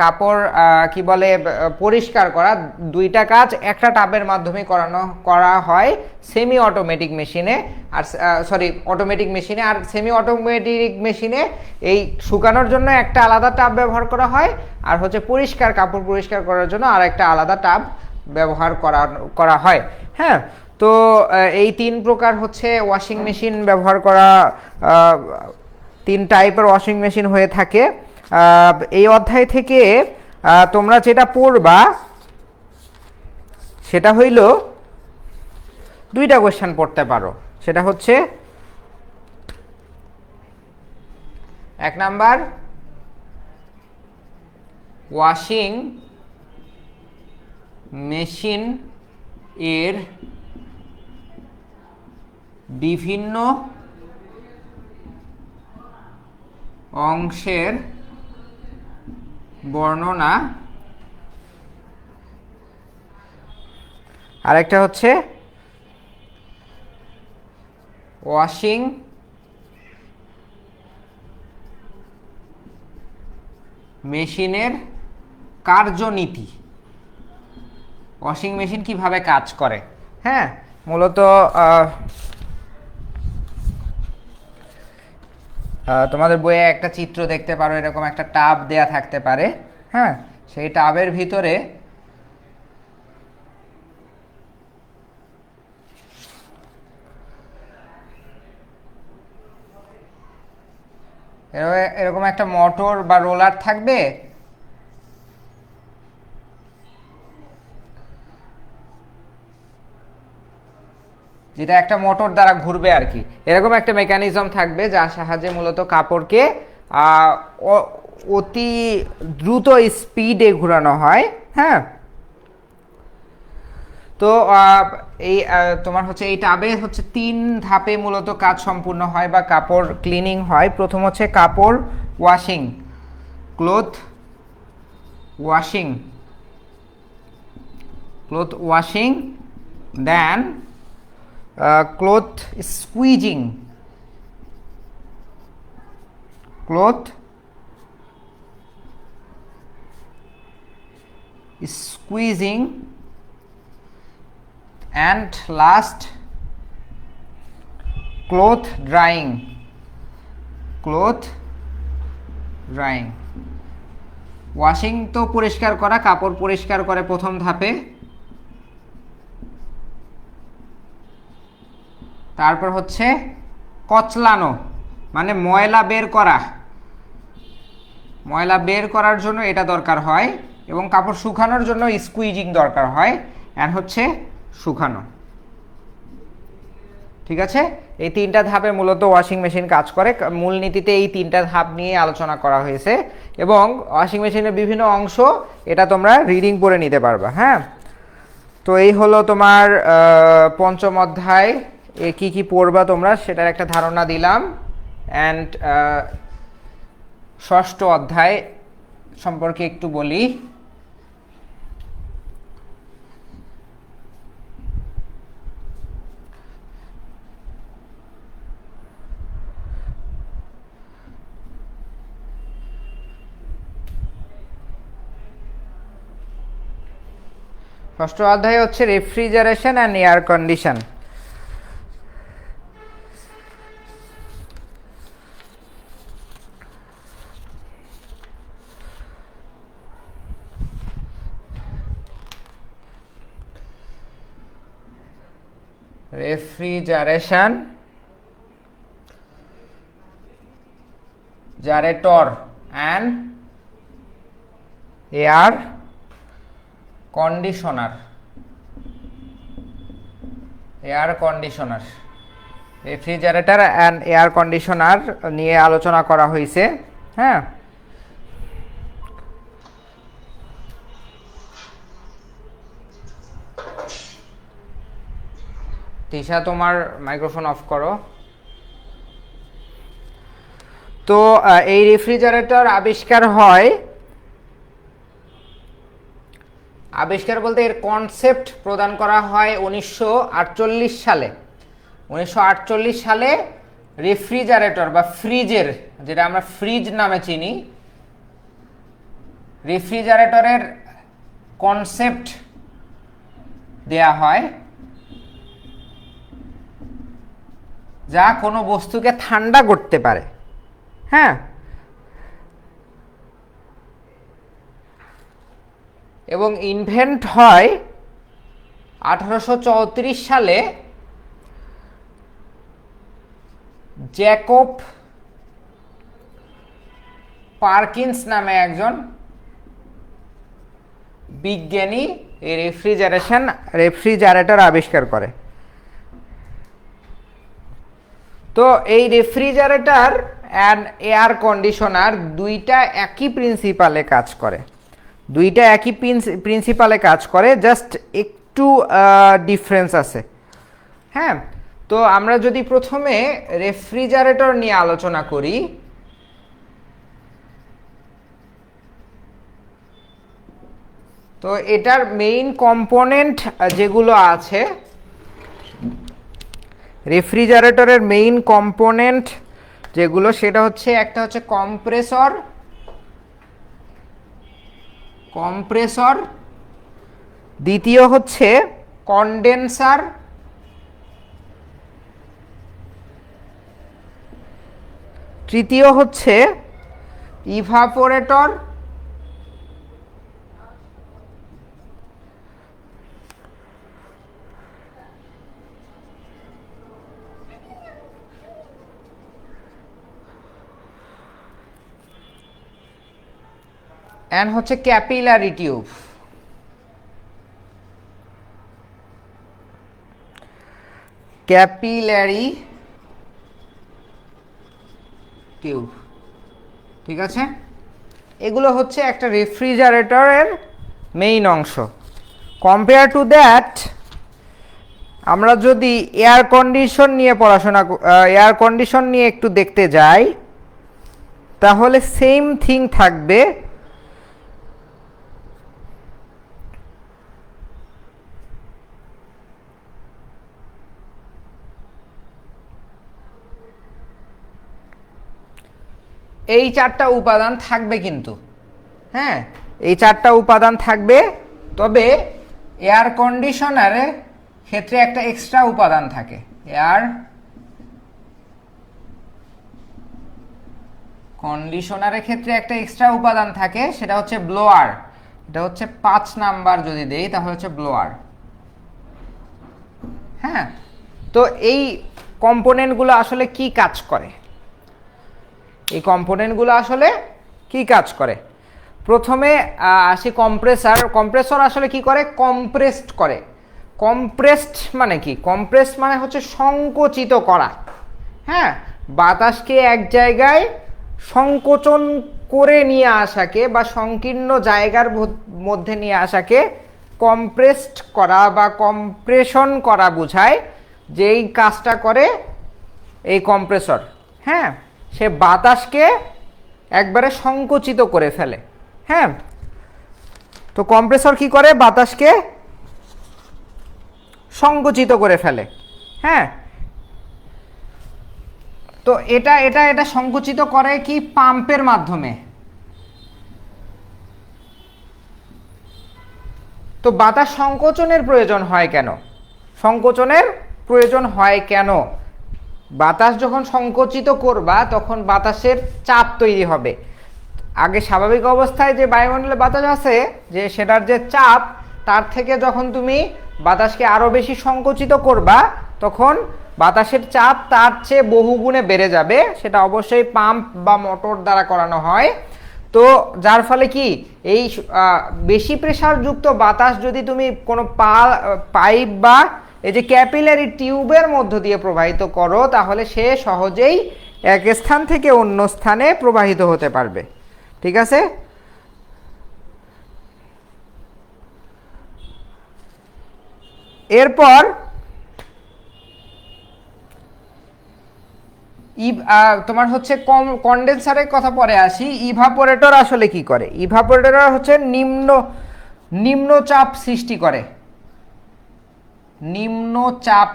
কাপড় কি বলে পরিষ্কার করা, দুইটা কাজ একটা টাবের মাধ্যমে করা হয় সেমি অটোমেটিক মেশিনে। আর সরি, অটোমেটিক মেশিনে। আর সেমি অটোমেটিক মেশিনে এই শুকানোর জন্য একটা আলাদা টাব ব্যবহার করা হয়, আর হচ্ছে কাপড় পরিষ্কার করার জন্য আর একটা আলাদা টাব ব্যবহার করা হয়। হ্যাঁ, তো এই 3 প্রকার হচ্ছে ওয়াশিং মেশিন ব্যবহার করা, 3 টাইপের ওয়াশিং মেশিন হয়ে থাকে। এই অধ্যায় থেকে তোমরা যেটা পড়বা সেটা হইল 2টা কোয়েশ্চেন পড়তে পারো। সেটা হচ্ছে 1 নাম্বার, ওয়াশিং মেশিন এর বিভিন্ন অংশের বর্ণনা। আরেকটা হচ্ছে ওয়াশিং মেশিনের কার্যনীতি, ওয়াশিং মেশিন কিভাবে কাজ করে। হ্যাঁ, মূলত তোমাদের বইয়ে একটা চিত্র দেখতে পারো, এরকম একটা টাব দেয়া থাকতে পারে। হ্যাঁ, সেই টাবের ভিতরে এরকম একটা মোটর বা রোলার থাকবে, যেটা একটা মোটর দ্বারা ঘুরবে আর কি। এরকম একটা মেকানিজম থাকবে যার সাহায্যে মূলত কাপড়কে অতি দ্রুত স্পিডে ঘোরানো হয়। হ্যাঁ, তো এই তোমার হচ্ছে এই টাবে হচ্ছে 3 ধাপে মূলত কাজ সম্পূর্ণ হয় বা কাপড় ক্লিনিং হয়। প্রথম হচ্ছে কাপড় washing, cloth washing, then cloth squeezing, and last cloth drying. Washing তো পরিষ্কার করা, কাপড় পরিষ্কার করে প্রথম ধাপে, তারপর হচ্ছে কচলানো, মানে ময়লা বের করার জন্য এটা দরকার হয়, এবং কাপড় শুকানোর জন্য স্কুইজিং দরকার হয়, এন্ড হচ্ছে শুকানো। ঠিক আছে, এই 3টা ধাপে মূলত ওয়াশিং মেশিন কাজ করে। মূলনীতিতে এই 3টা ধাপ নিয়ে আলোচনা করা হয়েছে, এবং ওয়াশিং মেশিনের বিভিন্ন অংশ এটা তোমরা রিডিং পড়ে নিতে পারবা। হ্যাঁ, তো এই হলো তোমার 5ম অধ্যায়। কি কি পড়বা তোমরা সেটার একটা ধারণা দিলাম। অ্যান্ড 6ষ্ঠ অধ্যায় সম্পর্কে একটু বলি। ষষ্ঠ অধ্যায় হচ্ছে refrigeration and air condition. Refrigeration, জারেটর and air conditioner. Refrigerator and air conditioner নিয়ে আলোচনা করা হয়েছে। হ্যাঁ, তিশা তোমার মাইক্রোফোন অফ করো। তো এই রেফ্রিজারেটর আবিষ্কার বলতে এর কনসেপ্ট প্রদান করা হয় 1948 সালে। 1948 সালে রেফ্রিজারেটর বা ফ্রিজের, যেটা আমরা ফ্রিজ নামে চিনি, রেফ্রিজারেটরের কনসেপ্ট দেয়া হয়, যা কোনো বস্তুকে ঠান্ডা করতে পারে। হ্যাঁ, এবং ইনভেন্ট হয় 1834 সালে জ্যাকব পারকিন্স নামে একজন বিজ্ঞানী এই রেফ্রিজারেটর আবিষ্কার করে। তো এই রেফ্রিজারেটর অ্যান্ড এয়ার কন্ডিশনার দুইটা একই প্রিন্সিপালে কাজ করে, জাস্ট একটু ডিফারেন্স আছে। হ্যাঁ, তো আমরা যদি প্রথমে রেফ্রিজারেটর নিয়ে আলোচনা করি, তো এটার মেইন কম্পোনেন্ট যেগুলো আছে, রেফ্রিজারেটরের মেইন কম্পোনেন্ট যেগুলো, সেটা হচ্ছে একটা হচ্ছে কম্প্রেসর, দ্বিতীয় হচ্ছে কন্ডেন্সার, তৃতীয় হচ্ছে ইভাপোরেটর, এন্ড হচ্ছে ক্যাপিলারি টিউব। ঠিক আছে, এগুলো হচ্ছে একটা রেফ্রিজারেটরের মেইন অংশ। কম্পেয়ার টু দ্যাট, আমরা যদি এয়ার কন্ডিশন নিয়ে একটু দেখতে যাই, তাহলে সেম থিং থাকবে। এই চারটা উপাদান থাকবে কিন্তু, হ্যাঁ, এই চারটা উপাদান থাকবে। তবে এয়ার কন্ডিশনারের ক্ষেত্রে একটা এক্সট্রা উপাদান থাকে। এয়ার কন্ডিশনারের ক্ষেত্রে একটা এক্সট্রা উপাদান থাকে, সেটা হচ্ছে ব্লোয়ার। এটা হচ্ছে 5 নাম্বার যদি দেই, তাহলে হচ্ছে ব্লোয়ার। হ্যাঁ, তো এই কম্পোনেন্টগুলো আসলে কি কাজ করে? প্রথমে আসি কম্প্রেসর আসলে কি করে? কম্প্রেসড করে। কম্প্রেসড মানে কি? কম্প্রেসড মানে হচ্ছে সংকোচিত করা। হ্যাঁ, বাতাসকে এক জায়গায় সংকোচন করে নিয়ে আসাকে বা সংকীর্ণ জায়গার মধ্যে নিয়ে আসাকে কম্প্রেসড করা বা কম্প্রেশন করা বোঝায়। যেই কাজটা করে এই কম্প্রেসর, হ্যাঁ, সে বাতাসকে একবারে সংকুচিত করে ফেলে। হ্যাঁ, তো কম্প্রেসর কি করে? বাতাসকে সংকুচিত করে ফেলে। হ্যাঁ, তো এটা সংকুচিত করে কি? পাম্পের মাধ্যমে। তো বাতাস সংকোচনের প্রয়োজন হয় কেন? বাতাস যখন সংকোচিত করবা, তখন বাতাসের চাপ তৈরি হবে। আগে স্বাভাবিক অবস্থায় যে বায়ুমণ্ডলে বাতাস আছে, যে সেটার যে চাপ, তার থেকে যখন তুমি বাতাসকে আরো বেশি সংকোচিত করবা, তখন বাতাসের চাপ তার চেয়ে বহুগুণে বেড়ে যাবে। সেটা অবশ্যই পাম্প বা মোটর দ্বারা করানো হয়। তো যার ফলে কি, এই বেশি প্রেসারযুক্ত বাতাস যদি তুমি কোনো পাইপ বা এই যে ক্যাপিলারি টিউবের মধ্য দিয়ে প্রবাহিত করো, তাহলে সে সহজেই এক স্থান থেকে অন্য স্থানে প্রবাহিত হতে পারবে। ঠিক আছে? এরপর তোমার হচ্ছে কন্ডেন্সারের কথা পরে আসি। ইভাপোরেটর আসলে কি করে? ইভাপোরেটর হচ্ছে নিম্নচাপ সৃষ্টি করে, নিম্নচাপ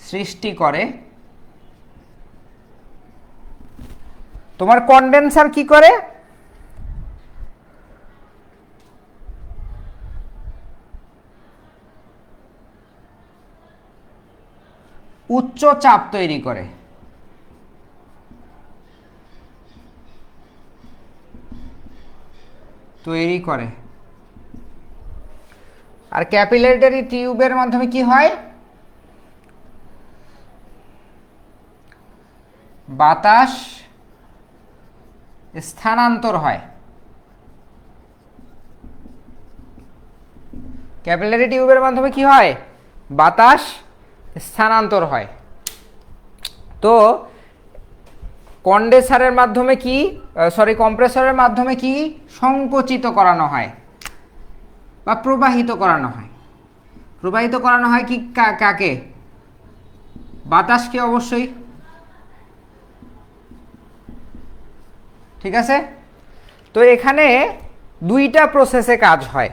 সৃষ্টি করে। তোমার কন্ডেন্সার কি করে? উচ্চ চাপ তৈরি করে। আর ক্যাপিলারি টিউবের মাধ্যমে কি হয়? বাতাস স্থানান্তর হয়। ক্যাপিলারি টিউবের মাধ্যমে কি হয়? বাতাস স্থানান্তর হয়। তো কন্ডেন্সারের মাধ্যমে কি, কম্প্রেসরের মাধ্যমে কি সংকুচিত করানো হয় বা প্রবাহিত করানো হয়? প্রবাহিত করানো হয় কি কাকে? বাতাসকে অবশ্যই। ঠিক আছে। তো এখানে দুইটা প্রসেসে কাজ হয়।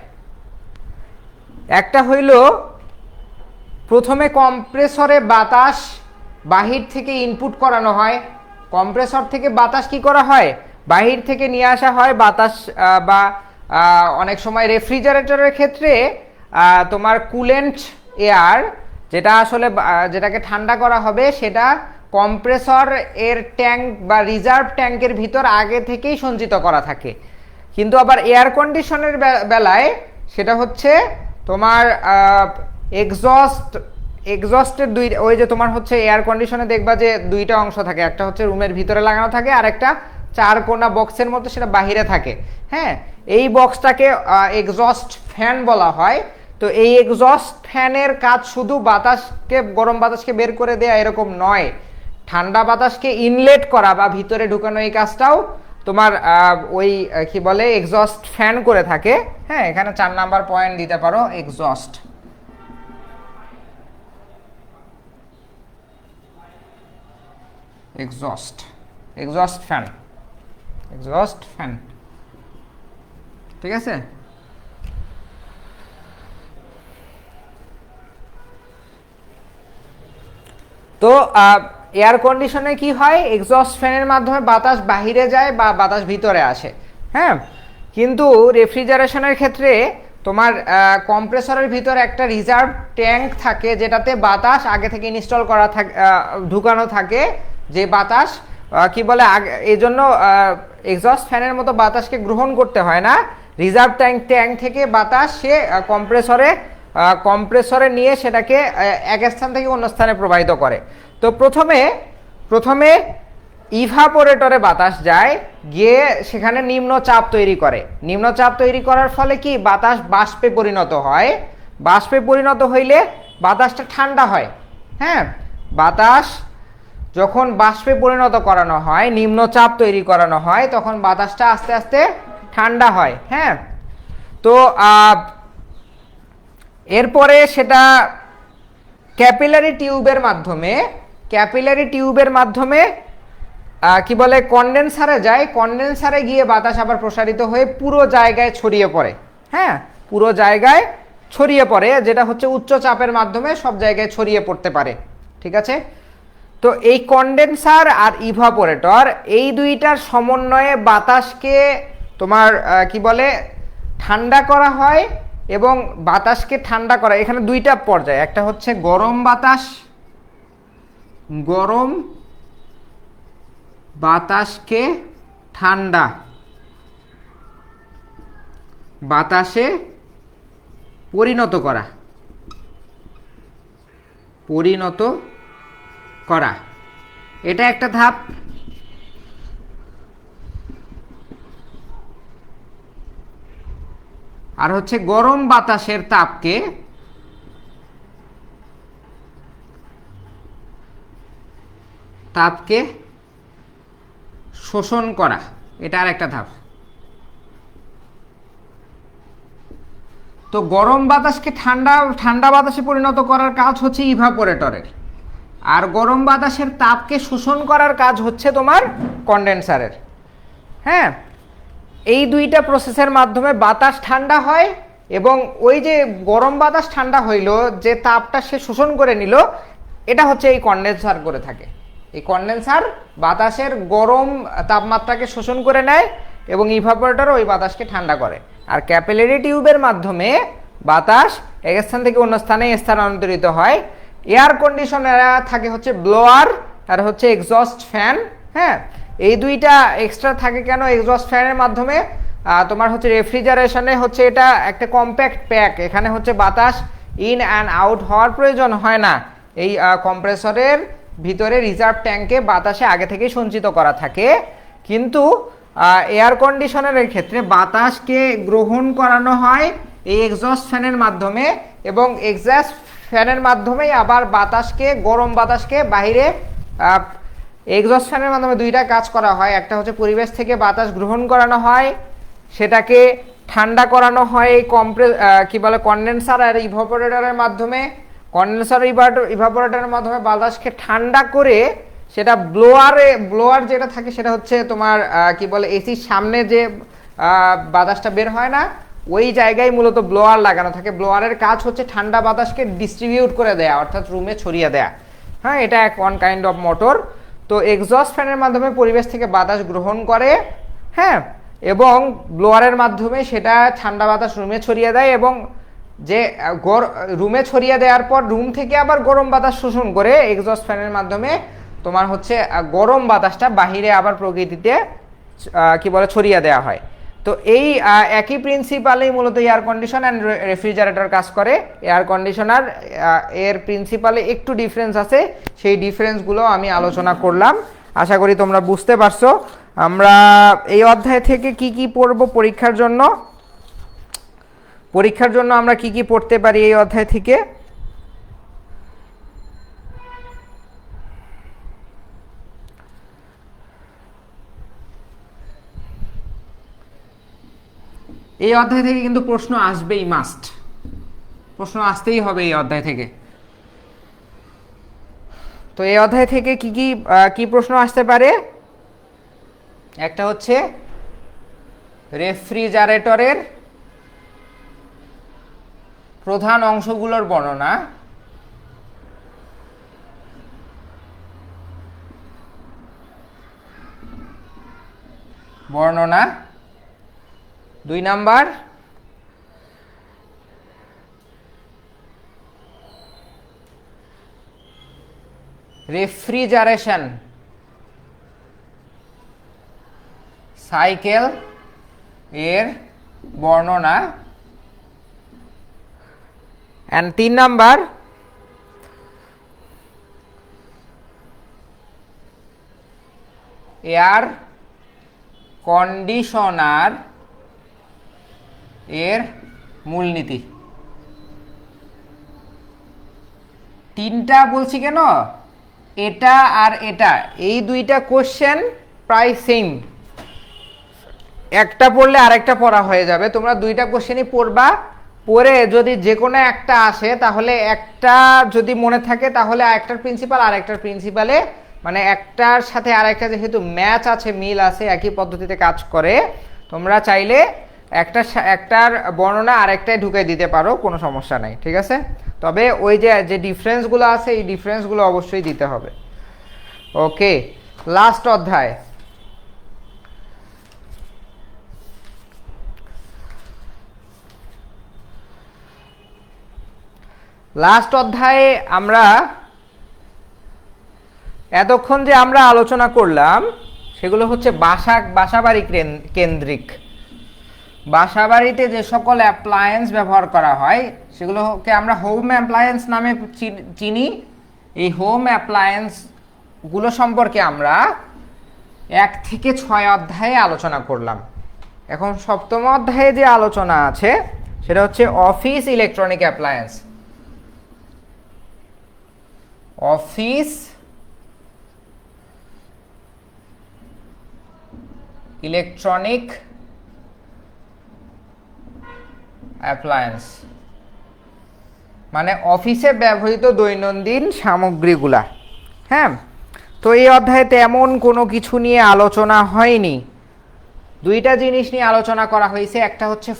একটা হইল প্রথমে কম্প্রেসরে বাতাস বাহির থেকে ইনপুট করানো হয়। কম্প্রেসর থেকে বাতাস কি করা হয়? বাহির থেকে নিয়ে আসা হয়। বাতাস বা অনেক সময় রেফ্রিজারেটরের ক্ষেত্রে তোমার কুলেন্ট এয়ার, যেটা আসলে যেটাকে ঠান্ডা করা হবে, সেটা কম্প্রেসর এর ট্যাঙ্ক বা রিজার্ভ ট্যাঙ্কের ভিতর আগে থেকেই সঞ্চিত করা থাকে। কিন্তু আবার এয়ার কন্ডিশনের বেলায় সেটা হচ্ছে তোমার এক্সস্টের ওই যে তোমার হচ্ছে এয়ার কন্ডিশনে দেখবা যে দুইটা অংশ থাকে, একটা হচ্ছে রুমের ভিতরে লাগানো থাকে আর একটা চার কোনা বক্সের মতো সেটা বাহিরে থাকে। হ্যাঁ, এই বক্সটাকে এক্সস্ট ফ্যান বলা হয়। তো এই এক্সস্ট ফ্যানের কাজ শুধু বাতাসকে, গরম বাতাসকে বের করে দেয়া এরকম নয়, ঠান্ডা বাতাসকে ইনলেট করা বা ভিতরে ঢুকানো, এই কাজটাও তোমার ওই কি বলে এক্সস্ট ফ্যান করে থাকে। হ্যাঁ, এখানে 4 নাম্বার পয়েন্ট দিতে পারো, এক্সস্ট। Exhaust fan. ঠিক আছে। তো এয়ার কন্ডিশনে কি হয়? এক্সস্ট ফ্যানের মাধ্যমে বাতাস বাহিরে যায় বা বাতাস ভিতরে আসে। হ্যাঁ, কিন্তু রেফ্রিজারেশনের ক্ষেত্রে তোমার কম্প্রেসরের ভিতরে একটা রিজার্ভ ট্যাঙ্ক থাকে, যেটাতে বাতাস আগে থেকে ইনস্টল করা থাকে, ঢুকানো থাকে। যে বাতাস কি বলে, এই জন্য এক্সস্ট ফ্যানের মতো বাতাসকে গ্রহণ করতে হয় না। রিজার্ভ ট্যাঙ্ক থেকে বাতাস সে কম্প্রেসরে নিয়ে সেটাকে এক স্থান থেকে অন্য স্থানে প্রবাহিত করে। তো প্রথমে ইভাপোরেটরে বাতাস যায়, গিয়ে সেখানে নিম্নচাপ তৈরি করে। নিম্নচাপ তৈরি করার ফলে কি বাতাস বাষ্পে পরিণত হয়। বাষ্পে পরিণত হইলে বাতাসটা ঠান্ডা হয়। হ্যাঁ, বাতাস যখন বাষ্পে পরিণত করানো হয়, নিম্নচাপ তৈরি করানো হয়, তখন বাতাসটা আস্তে আস্তে ঠান্ডা হয়। হ্যাঁ, তো এরপরে সেটা ক্যাপিলারি টিউবের মাধ্যমে কি বলে কন্ডেন্সারে যায়। কন্ডেন্সারে গিয়ে বাতাস আবার প্রসারিত হয়ে পুরো জায়গায় ছড়িয়ে পড়ে। হ্যাঁ, পুরো জায়গায় ছড়িয়ে পড়ে, যেটা হচ্ছে উচ্চ চাপের মাধ্যমে সব জায়গায় ছড়িয়ে পড়তে পারে। ঠিক আছে। তো এই কন্ডেন্সার আর ইভাপোরেটর, এই দুইটার সমন্বয়ে বাতাসকে তোমার কি বলে ঠান্ডা করা হয়। এবং বাতাসকে ঠান্ডা করা এখানে দুইটা পর্যায়ে, একটা হচ্ছে গরম বাতাসকে ঠান্ডা বাতাসে পরিণত করা, এটা একটা ধাপ। আর হচ্ছে গরম বাতাসের তাপকে শোষণ করা, এটা আর একটা ধাপ। তো গরম বাতাসকে ঠান্ডা বাতাসে পরিণত করার কাজ হচ্ছে ইভাপোরেটরের। আর গরম বাতাসের তাপকে শোষণ করার কাজ হচ্ছে তোমার কন্ডেন্সারের। হ্যাঁ, এই দুইটা প্রসেসের মাধ্যমে বাতাস ঠান্ডা হয় এবং ওই যে গরম বাতাস ঠান্ডা হইলো, যে তাপটা সে শোষণ করে নিল, এটা হচ্ছে এই কন্ডেন্সার করে থাকে। এই কন্ডেন্সার বাতাসের গরম তাপমাত্রাকে শোষণ করে নেয় এবং ইভাপোরেটর ওই বাতাসকে ঠান্ডা করে। আর ক্যাপিলারি টিউবের মাধ্যমে বাতাস এক স্থান থেকে অন্য স্থানে স্থানান্তরিত হয়। এয়ার কন্ডিশনার থাকে হচ্ছে ব্লোয়ার আর হচ্ছে এক্সস্ট ফ্যান। হ্যাঁ, এই দুইটা এক্সট্রা থাকে কেন? এক্সস্ট ফ্যানের মাধ্যমে তোমার হচ্ছে রেফ্রিজারেশনে হচ্ছে এটা একটা কম্প্যাক্ট প্যাক, এখানে হচ্ছে বাতাস ইন অ্যান্ড আউট হওয়ার প্রয়োজন হয় না। এই কম্প্রেসরের ভিতরে রিজার্ভ ট্যাঙ্কে বাতাসে আগে থেকেই সঞ্চিত করা থাকে। কিন্তু এয়ার কন্ডিশনারের ক্ষেত্রে বাতাসকে গ্রহণ করানো হয় এই এক্সস্ট ফ্যানের মাধ্যমে এবং এক্সস্ট ফ্যানের মাধ্যমেই আবার বাতাসকে, গরম বাতাসকে বাইরে এক্সস্ট ফ্যানের মাধ্যমে দুইটা কাজ করা হয়। একটা হচ্ছে পরিবেশ থেকে বাতাস গ্রহণ করানো হয়, সেটাকে ঠান্ডা করানো হয় এই কি বলে কন্ডেন্সার আর ইভাপোরেটরের মাধ্যমে। কন্ডেন্সার ইভাপোরেটরের মাধ্যমে বাতাসকে ঠান্ডা করে সেটা ব্লোয়ার যেটা থাকে সেটা হচ্ছে তোমার কি বলে এসির সামনে যে বাতাসটা বের হয় না, ওই জায়গায় মূলত ব্লোয়ার লাগানো থাকে। ব্লোয়ারের কাজ হচ্ছে ঠান্ডা বাতাসকে ডিস্ট্রিবিউট করে দেয়া, অর্থাৎ রুমে ছড়িয়ে দেয়া। হ্যাঁ, এটা ওয়ান কাইন্ড অফ মোটর। তো এক্সস্ট ফ্যানের মাধ্যমে পরিবেশ থেকে বাতাস গ্রহণ করে, হ্যাঁ, এবং ব্লোয়ারের মাধ্যমে সেটা ঠান্ডা বাতাস রুমে ছড়িয়ে দেয় এবং যে রুমে ছড়িয়ে দেওয়ার পর রুম থেকে আবার গরম বাতাস শোষণ করে এক্সস্ট ফ্যানের মাধ্যমে তোমার হচ্ছে গরম বাতাসটা বাহিরে আবার প্রকৃতিতে কি বলে ছড়িয়ে দেওয়া হয়। তো এই একই প্রিন্সিপালেই মূলত এয়ার কন্ডিশন অ্যান্ড রেফ্রিজারেটর কাজ করে। এয়ার কন্ডিশনার এর প্রিন্সিপালে একটু ডিফারেন্স আছে, সেই ডিফারেন্সগুলো আমি আলোচনা করলাম। আশা করি তোমরা বুঝতে পারছো। আমরা এই অধ্যায় থেকে কি কি পড়ব পরীক্ষার জন্য আমরা কি কি পড়তে পারি এই অধ্যায় থেকে? এই অধ্যায় থেকে কিন্তু প্রশ্ন আসবেই, মাস্ট প্রশ্ন আসতেই হবে এই অধ্যায় থেকে। তো এই অধ্যায় থেকে কি কি কি প্রশ্ন আসতে পারে? একটা হচ্ছে রেফ্রিজারেটরের প্রধান অংশগুলোর বর্ণনা। 2 নাম্বার রেফ্রিজারেশন সাইকেল এর বর্ণনা। এন্ড 3 নাম্বার এয়ার কন্ডিশনার এর মূলনীতি। 3টা বলছি কেন? এটা আর এটা, এই দুইটা কোশ্চেন প্রায় সেম, একটা পড়লে আরেকটা পড়া হয়ে যাবে। তোমরা দুইটা কোশ্চেনই পড়বা, পড়ে যদি যে কোনো একটা আসে তাহলে একটা যদি মনে থাকে তাহলে একটার প্রিন্সিপাল আর একটার প্রিন্সিপালে, মানে একটার সাথে আরেকটা যেহেতু ম্যাচ আছে, মিল আছে, একই পদ্ধতিতে কাজ করে, তোমরা চাইলে একটার বর্ণনা আরেকটায় ঢুকে দিতে পারো, কোনো সমস্যা নাই, ঠিক আছে? তবে ওই যে ডিফারেন্সগুলো আছে এই ডিফারেন্সগুলো অবশ্যই দিতে হবে। ওকে, লাস্ট অধ্যায়। লাস্ট অধ্যায়ে আমরা এতক্ষণ যে আমরা আলোচনা করলাম সেগুলো হচ্ছে বাসাবাড়ি কেন্দ্রিক। বাসাবাড়িতে যে সকল অ্যাপ্লায়েন্স ব্যবহার করা হয় সেগুলোকে আমরা হোম অ্যাপ্লায়েন্স নামে চিনি। এই হোম অ্যাপ্লায়েন্সগুলো সম্পর্কে আমরা 1 থেকে 6 অধ্যায়ে আলোচনা করলাম। এখন 7ম অধ্যায়ে যে আলোচনা আছে সেটা হচ্ছে office electronic appliance. Office electronic appliance মানে অফিসে ব্যবহৃত দৈনন্দিন সামগ্রীগুলা। হ্যাঁ, তো এই অধ্যায়ে তেমন কোনো কিছু নিয়ে আলোচনা হয়নি। দুইটা জিনিস নিয়ে আলোচনা করা হয়েছে, একটা হচ্ছে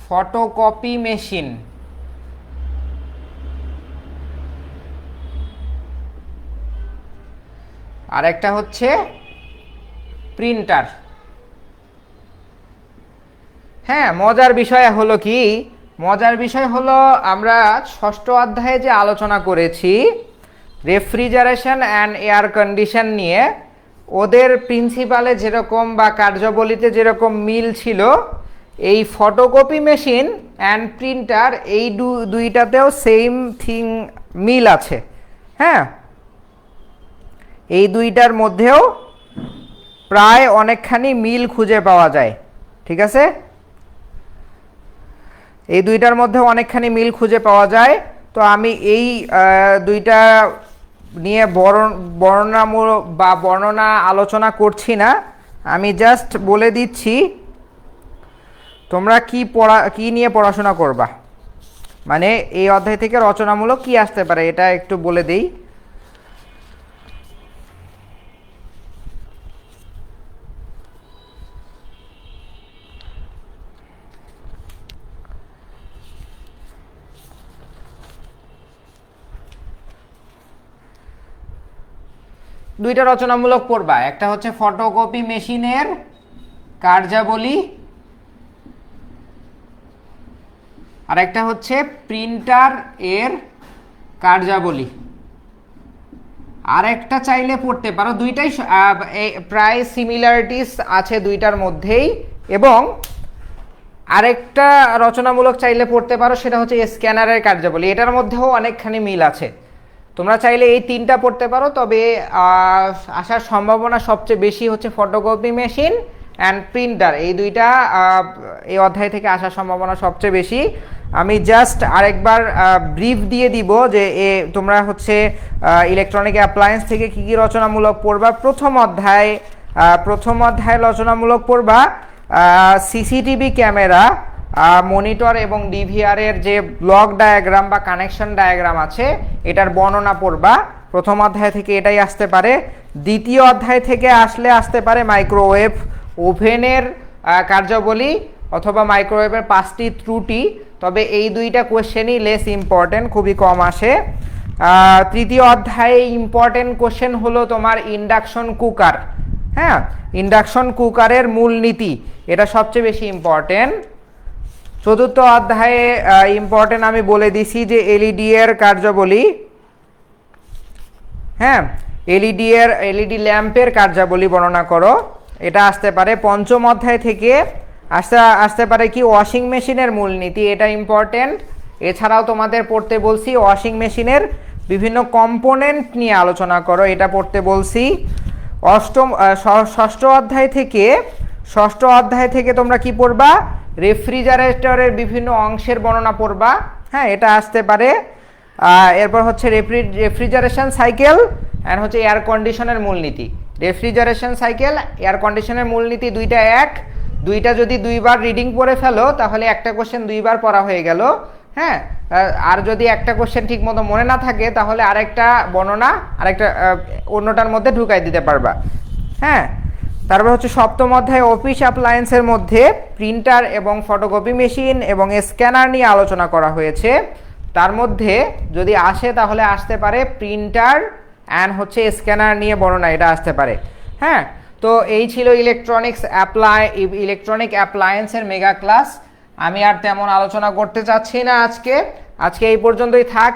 ফটোকপি মেশিন, আর একটা হচ্ছে প্রিন্টার। হ্যাঁ, মজার বিষয় হলো কি, মজার বিষয় হলো আমরা ষষ্ঠ অধ্যায়ে যে আলোচনা করেছি রেফ্রিজারেশন অ্যান্ড এয়ার কন্ডিশন নিয়ে, ওদের প্রিন্সিপালে যেরকম বা কার্যাবলীতে যেরকম মিল ছিল, এই ফটোকপি মেশিন অ্যান্ড প্রিন্টার এই দুইটাতেও সেম থিং মিল আছে। হ্যাঁ, এই দুইটার মধ্যেও প্রায় অনেকখানি মিল খুঁজে পাওয়া যায়। ঠিক আছে, এই দুইটার মধ্যে অনেকখানি মিল খুঁজে পাওয়া যায়। তো আমি এই দুইটা নিয়ে বর্ণনামূলক বা বর্ণনা আলোচনা করছি না, আমি জাস্ট বলে দিচ্ছি তোমরা কি নিয়ে পড়াশোনা করবা, মানে এই অধ্যায় থেকে রচনামূলক কি আসতে পারে এটা একটু বলে দেই। দুইটা রচনামূলক পড়বা, একটা হচ্ছে ফটোকপি মেশিনের কার্যাবলী, আর একটা হচ্ছে প্রিন্টার এর কার্যাবলী। আর একটা চাইলে পড়তে পারো, দুইটাই প্রায় সিমিলারিটিস আছে দুইটার মধ্যেই, এবং আরেকটা রচনামূলক চাইলে পড়তে পারো, সেটা হচ্ছে স্ক্যানারের কার্যাবলী। এটার মধ্যেও অনেকখানি মিল আছে। তোমরা চাইলে এই তিনটা পড়তে পারো, তবে আসার সম্ভাবনা সবচেয়ে বেশি হচ্ছে ফটোকপি মেশিন অ্যান্ড প্রিন্টার, এই দুইটা এই অধ্যায় থেকে আসার সম্ভাবনা সবচেয়ে বেশি। আমি জাস্ট আরেকবার ব্রিফ দিয়ে দিব যে তোমরা হচ্ছে ইলেকট্রনিক অ্যাপ্লায়েন্স থেকে কি কি রচনামূলক পড়বা। প্রথম অধ্যায় রচনামূলক পড়বা সিসিটিভি ক্যামেরা, মনিটর এবং ডিভিআরের যে ব্লক ডায়াগ্রাম বা কানেকশন ডায়াগ্রাম আছে এটার বর্ণনা পড়বা। প্রথম অধ্যায় থেকে এটাই আসতে পারে। দ্বিতীয় অধ্যায় থেকে আসতে পারে মাইক্রোওয়েভ ওভেনের কার্যাবলী অথবা মাইক্রোওয়েভের 5টি ত্রুটি, তবে এই দুইটা কোশ্চেনই লেস ইম্পর্টেন্ট, খুবই কম আসে। তৃতীয় অধ্যায়ে ইম্পর্টেন্ট কোশ্চেন হলো তোমার ইন্ডাকশন কুকার। হ্যাঁ, ইন্ডাকশন কুকারের মূলনীতি, এটা সবচেয়ে বেশি ইম্পর্টেন্ট। চতুর্থ অধ্যায়ে ইম্পর্টেন্ট আমি বলে দিছি যে এলইডি এর কার্যাবলী। হ্যাঁ, এলইডি ল্যাম্পের কার্যাবলী বর্ণনা করো, এটা আসতে পারে। পঞ্চম অধ্যায় থেকে আসতে পারে কি ওয়াশিং মেশিনের মূলনীতি, এটা ইম্পর্টেন্ট। এছাড়াও তোমাদের পড়তে বলছি ওয়াশিং মেশিনের বিভিন্ন কম্পোনেন্ট নিয়ে আলোচনা করো, এটা পড়তে বলছি। ষষ্ঠ অধ্যায় থেকে তোমরা কি পড়বা, রেফ্রিজারেটরের বিভিন্ন অংশের বর্ণনা পড়বা। হ্যাঁ, এটা আসতে পারে। এরপর হচ্ছে রেফ্রিজারেশন সাইকেল অ্যান্ড হচ্ছে এয়ার কন্ডিশনের মূলনীতি। রেফ্রিজারেশন সাইকেল, এয়ার কন্ডিশনের মূলনীতি দুইটা যদি দুইবার রিডিং পড়ে ফেলো তাহলে একটা কোশ্চেন দুইবার পড়া হয়ে গেল। হ্যাঁ, আর যদি একটা কোশ্চেন ঠিক মতো মনে না থাকে তাহলে আরেকটা বর্ণনা অন্যটার মধ্যে ঢুকাই দিতে পারবা। হ্যাঁ, তারপর হচ্ছে সপ্তম অধ্যায় অফিস অ্যাপ্লায়েন্সের মধ্যে প্রিন্টার এবং ফটোকপি মেশিন এবং স্ক্যানার নিয়ে আলোচনা করা হয়েছে। তার মধ্যে যদি আসে তাহলে আসতে পারে প্রিন্টার অ্যান্ড হচ্ছে স্ক্যানার নিয়ে বর্ণনা, এটা আসতে পারে। হ্যাঁ, তো এই ছিল ইলেকট্রনিক অ্যাপ্লায়েন্সের মেগা ক্লাস। আমি আর তেমন আলোচনা করতে চাচ্ছি না আজকে এই পর্যন্তই থাক।